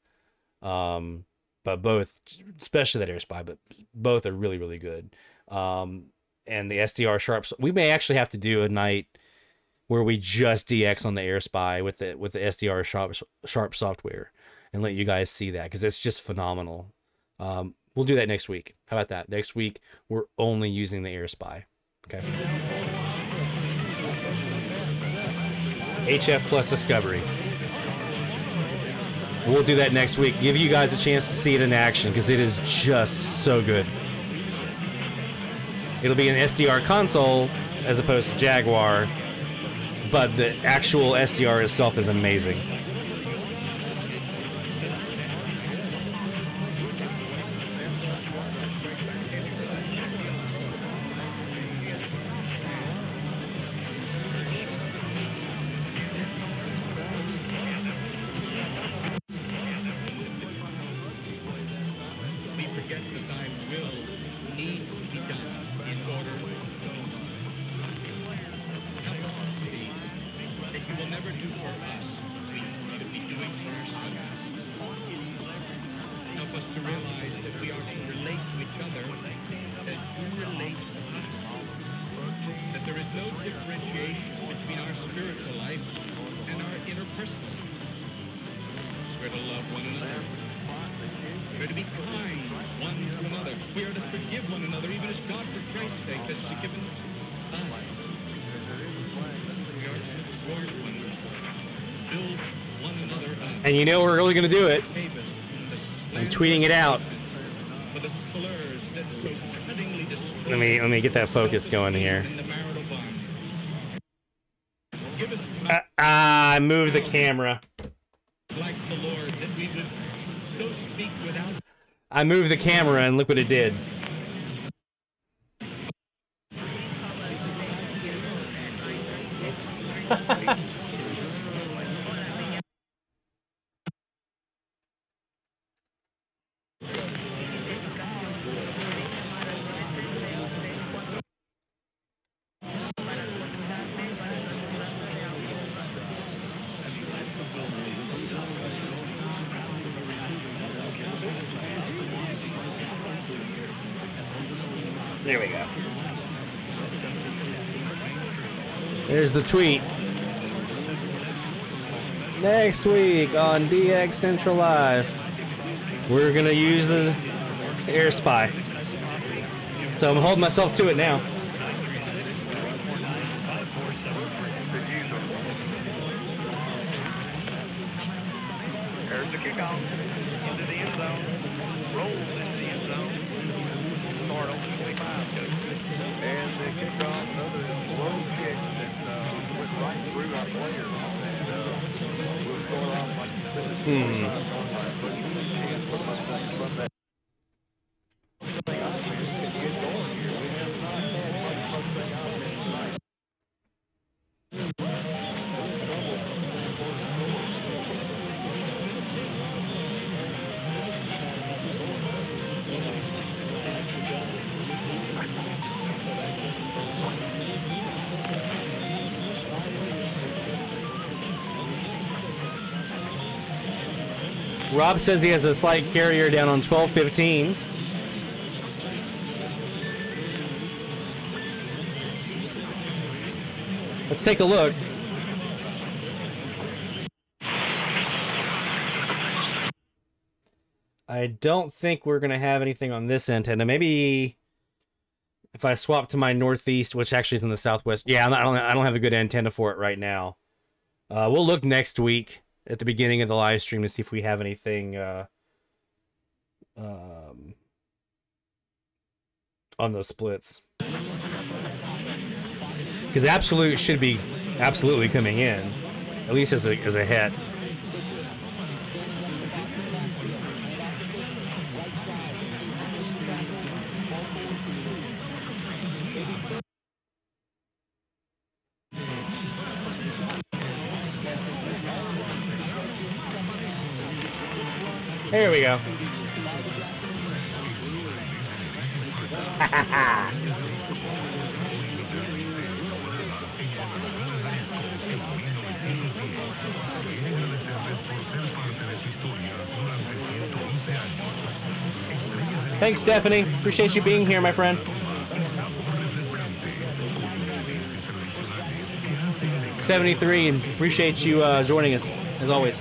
But both, especially that AirSpy, but both are really, really good. And the SDR Sharps, we may actually have to do a night where we just DX on the AirSpy with the SDR Sharp software and let you guys see that, because it's just phenomenal. We'll do that next week. How about that? Next week, we're only using the AirSpy. Okay. HF Plus Discovery. We'll do that next week. Give you guys a chance to see it in action, because it is just so good. It'll be an SDR console as opposed to Jaguar, but the actual SDR itself is amazing. And you know we're really going to do it. I'm tweeting it out. Let me get that focus going here. I moved the camera. I moved the camera and look what it did. There we go. There's the tweet. Next week on DX Central Live, we're going to use the AirSpy. So I'm holding myself to it now. There's the kickoff into the end zone. Rolls into the end zone. Start on 25 goes. And the kickoff, another low kick that went right through our player. And we'll start off like you said. From that. Rob says he has a slight carrier down on 1215. Let's take a look. I don't think we're going to have anything on this antenna. Maybe if I swap to my northeast, which actually is in the southwest. Yeah, I don't have a good antenna for it right now. We'll look next week at the beginning of the live stream to see if we have anything on those splits. Because Absolute should be absolutely coming in, at least as a hit. There we go. Thanks, Stephanie. Appreciate you being here, my friend. '73, and appreciate you joining us, as always.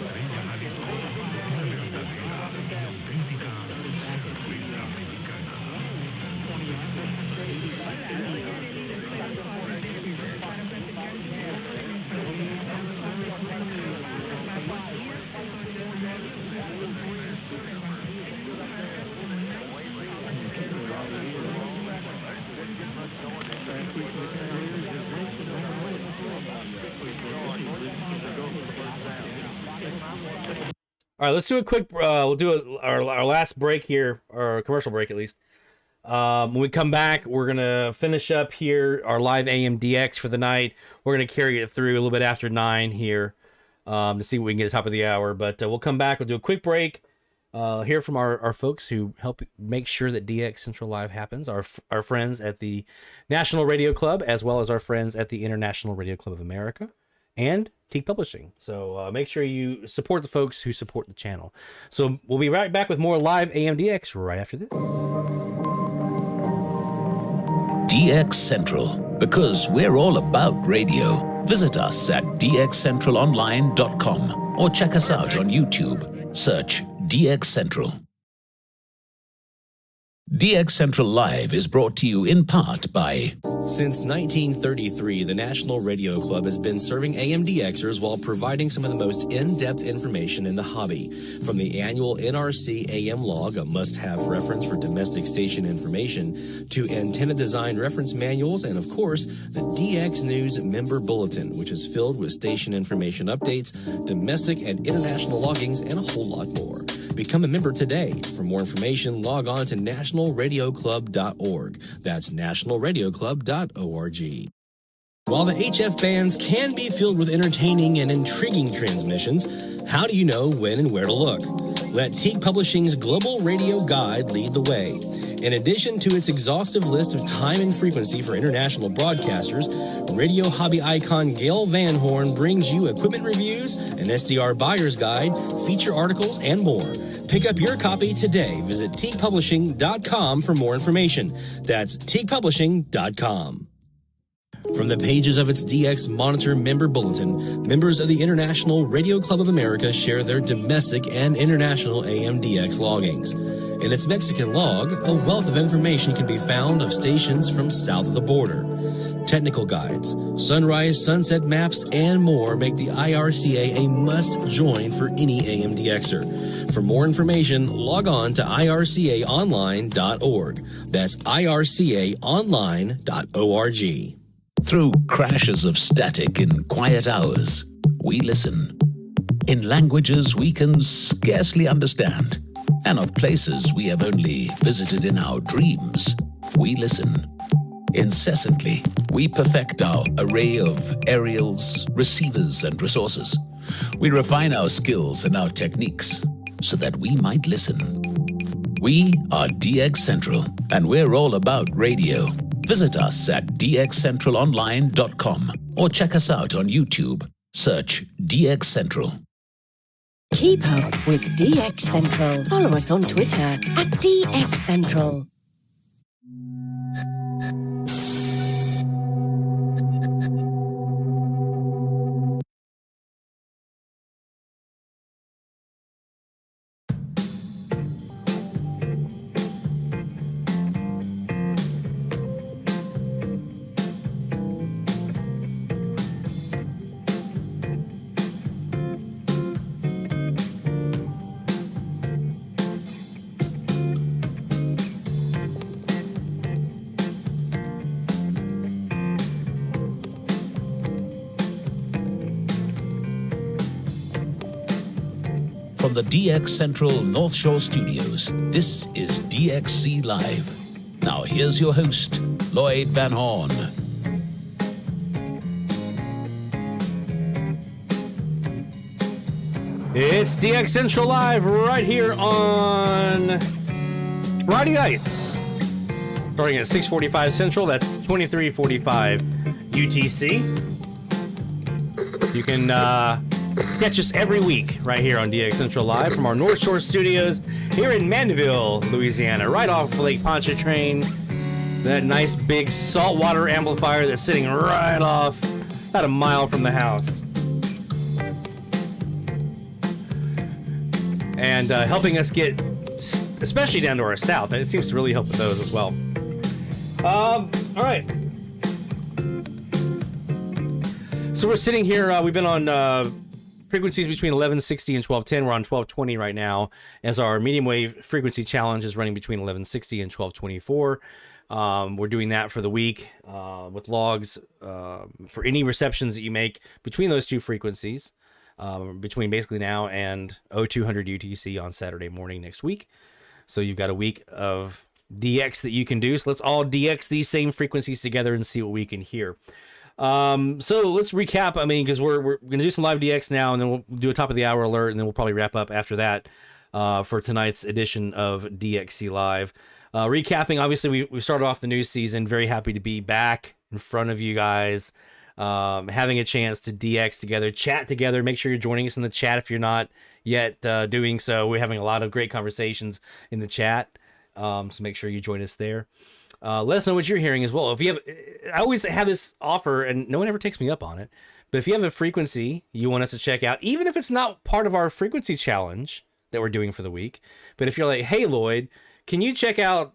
All right, let's do a quick. We'll do our last break here, or commercial break at least. When we come back, we're gonna finish up here our live AMDX for the night. We're gonna carry it through a little bit after 9 here to see what we can get at the top of the hour. But we'll come back. We'll do a quick break. Hear from our folks who help make sure that DX Central Live happens. Our friends at the National Radio Club, as well as our friends at the International Radio Club of America, and Teak Publishing. So make sure you support the folks who support the channel. So we'll be right back with more live AMDX right after this. DX Central, because we're all about radio. Visit us at dxcentralonline.com or check us out on YouTube. Search DX Central. DX Central Live is brought to you in part by... Since 1933, the National Radio Club has been serving AMDXers while providing some of the most in-depth information in the hobby. From the annual NRC AM log, a must-have reference for domestic station information, to antenna design reference manuals, and of course, the DX News Member Bulletin, which is filled with station information updates, domestic and international loggings, and a whole lot more. Become a member today. For more information, log on to nationalradioclub.org. That's nationalradioclub.org. While the HF bands can be filled with entertaining and intriguing transmissions, how do you know when and where to look? Let Teak Publishing's Global Radio Guide lead the way. In addition to its exhaustive list of time and frequency for international broadcasters, radio hobby icon Gail Van Horn brings you equipment reviews, an SDR buyer's guide, feature articles, and more. Pick up your copy today. Visit teakpublishing.com for more information. That's teakpublishing.com. From the pages of its DX Monitor Member Bulletin, members of the International Radio Club of America share their domestic and international AMDX loggings. In its Mexican log, a wealth of information can be found of stations from south of the border. Technical guides, sunrise, sunset maps, and more make the IRCA a must-join for any AMDXer. For more information, log on to ircaonline.org. That's ircaonline.org. Through crashes of static in quiet hours, we listen. In languages we can scarcely understand, and of places we have only visited in our dreams, we listen. Incessantly, we perfect our array of aerials, receivers, and resources. We refine our skills and our techniques so that we might listen. We are DX Central, and we're all about radio. Visit us at dxcentralonline.com or check us out on YouTube. Search DX Central. Keep up with DX Central. Follow us on Twitter at DX Central. From the DX Central North Shore Studios, this is DXC Live. Now here's your host, Lloyd Van Horn. It's DX Central Live right here on Friday nights. Starting at 6:45 Central, that's 23:45 UTC. You can catch us every week right here on DX Central Live from our North Shore Studios here in Mandeville, Louisiana, right off Lake Pontchartrain. That nice big saltwater amplifier that's sitting right off about a mile from the house. And helping us get, especially down to our south, and it seems to really help with those as well. All right. So we're sitting here, we've been on frequencies between 1160 and 1210. We're on 1220 right now, as our medium wave frequency challenge is running between 1160 and 1224. We're doing that for the week with logs for any receptions that you make between those two frequencies, between basically now and 0200 UTC on Saturday morning next week. So you've got a week of DX that you can do. So let's all DX these same frequencies together and see what we can hear. So let's recap. I mean, because we're going to do some live DX now, and then we'll do a top of the hour alert, and then we'll probably wrap up after that for tonight's edition of DXC Live. Recapping, obviously, we started off the new season. Very happy to be back in front of you guys, having a chance to DX together, chat together. Make sure you're joining us in the chat if you're not yet doing so. We're having a lot of great conversations in the chat, so make sure you join us there. Let us know what you're hearing as well. If you have, I always have this offer, and no one ever takes me up on it. But if you have a frequency you want us to check out, even if it's not part of our frequency challenge that we're doing for the week, but if you're like, hey Lloyd, can you check out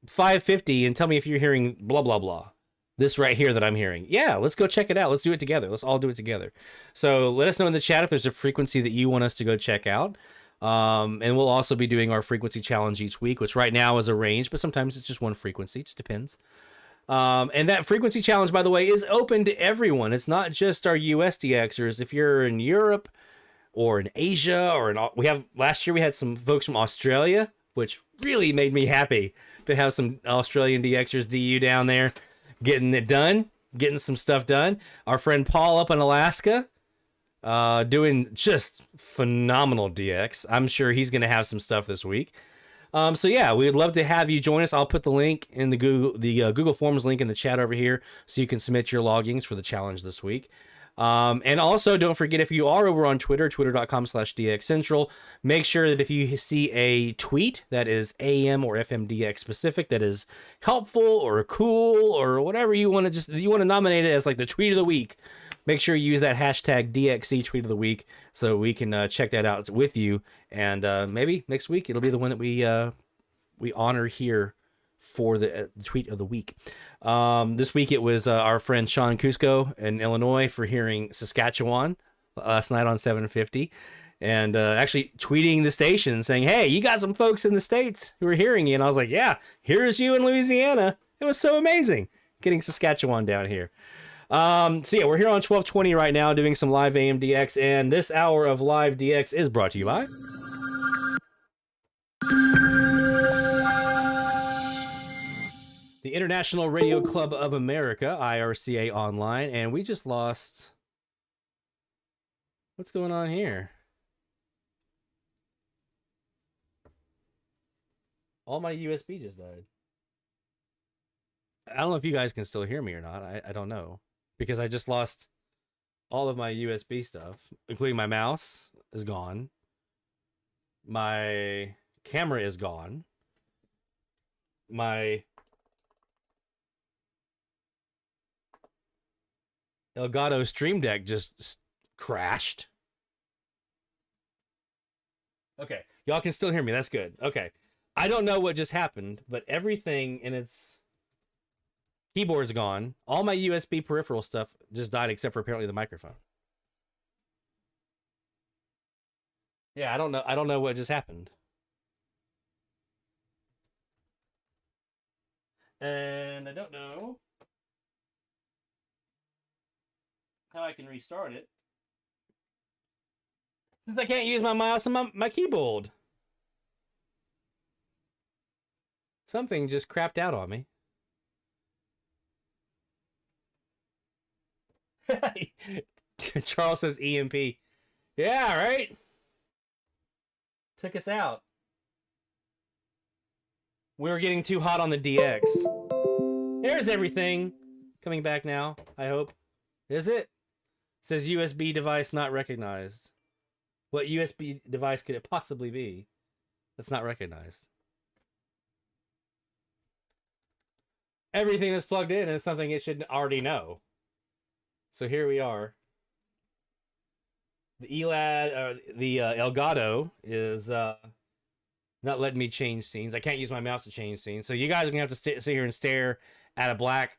550 and tell me if you're hearing blah blah blah, this right here that I'm hearing? Yeah, let's go check it out. Let's do it together. Let's all do it together. So let us know in the chat if there's a frequency that you want us to go check out. And we'll also be doing our frequency challenge each week, which right now is a range, but sometimes it's just one frequency. It just depends. And that frequency challenge, by the way, is open to everyone. It's not just our US DXers. If you're in Europe or in Asia, or last year we had some folks from Australia, which really made me happy to have some Australian DXers DU down there getting it done, getting some stuff done. Our friend Paul up in Alaska, doing just phenomenal DX. I'm sure he's going to have some stuff this week. So yeah, we'd love to have you join us. I'll put the link in the Google Forms link in the chat over here, so you can submit your logins for the challenge this week. And also don't forget, if you are over on Twitter, twitter.com/DXCentral, make sure that if you see a tweet that is AM or FM DX specific, that is helpful or cool or whatever you want to nominate it as, like the tweet of the week, make sure you use that hashtag DXC tweet of the week so we can check that out with you. And maybe next week it'll be the one that we honor here for the tweet of the week. This week it was our friend Sean Cusco in Illinois for hearing Saskatchewan last night on 750. And actually tweeting the station saying, hey, you got some folks in the States who are hearing you. And I was like, yeah, here's you in Louisiana. It was so amazing getting Saskatchewan down here. So yeah, we're here on 1220 right now doing some live AM DX, and this hour of live DX is brought to you by the International Radio Club of America, IRCA Online. And we just lost, what's going on here? All my USB just died. I don't know if you guys can still hear me or not. I don't know, because I just lost all of my USB stuff, including my mouse, is gone. My camera is gone. My Elgato Stream Deck just crashed. Okay, y'all can still hear me. That's good. Okay. I don't know what just happened, but everything in its keyboard's gone. All my USB peripheral stuff just died except for apparently the microphone. Yeah, I don't know. I don't know what just happened. And I don't know how I can restart it, since I can't use my mouse and my keyboard. Something just crapped out on me. Charles says EMP. Yeah, right? Took us out. We were getting too hot on the DX. There's everything. Coming back now, I hope. Is it? Says USB device not recognized. What USB device could it possibly be that's not recognized? Everything that's plugged in is something it should already know. So here we are. The Elad, the Elgato is not letting me change scenes. I can't use my mouse to change scenes. So you guys are going to have to sit here and stare at a black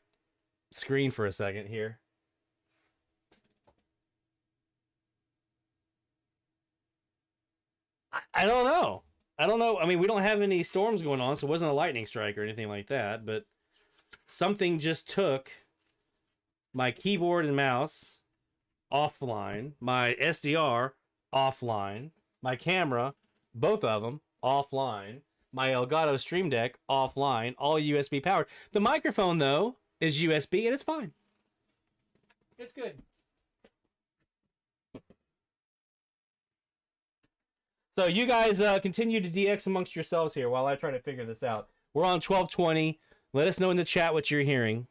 screen for a second here. I don't know. I don't know. I mean, we don't have any storms going on, so it wasn't a lightning strike or anything like that, but something just took my keyboard and mouse offline, my SDR offline, my camera, both of them offline, my Elgato Stream Deck offline, all USB powered. The microphone, though, is USB, and it's fine. It's good. So you guys continue to DX amongst yourselves here while I try to figure this out. We're on 1220. Let us know in the chat what you're hearing.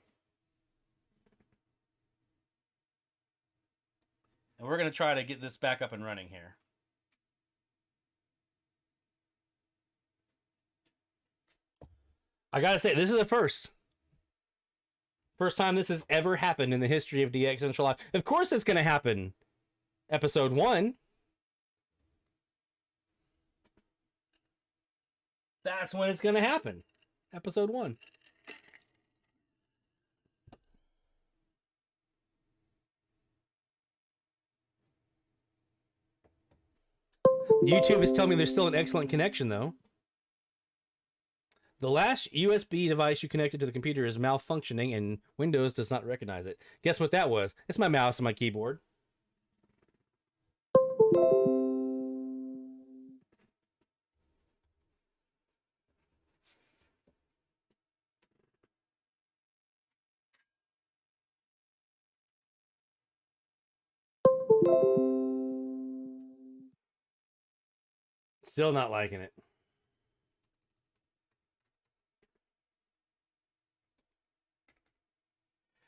And we're going to try to get this back up and running here. I got to say, this is a first. First time this has ever happened in the history of DX Central Live. Of course it's going to happen. Episode 1. That's when it's going to happen. Episode 1. YouTube is telling me there's still an excellent connection, though. The last USB device you connected to the computer is malfunctioning and Windows does not recognize it. Guess what that was? It's my mouse and my keyboard. Still not liking it.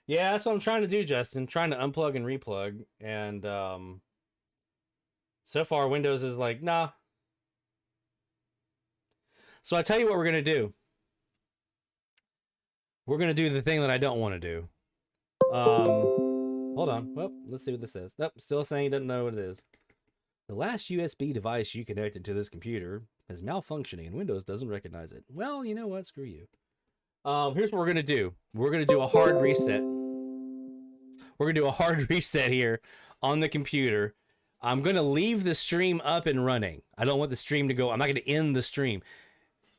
Yeah, that's what I'm trying to do, Justin. Trying to unplug and replug. And so far, Windows is like, nah. So I tell you what we're going to do. We're going to do the thing that I don't want to do. Hold on. Well, let's see what this says. Nope, still saying it doesn't know what it is. The last USB device you connected to this computer is malfunctioning and Windows doesn't recognize it. Well, you know what? Screw you. Here's what we're going to do. We're going to do a hard reset. We're going to do a hard reset here on the computer. I'm going to leave the stream up and running. I don't want the stream to go. I'm not going to end the stream.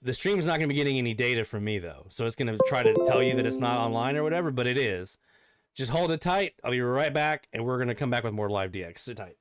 The stream is not going to be getting any data from me, though. So it's going to try to tell you that it's not online or whatever, but it is. Just hold it tight. I'll be right back, and we're going to come back with more live DX. Sit tight.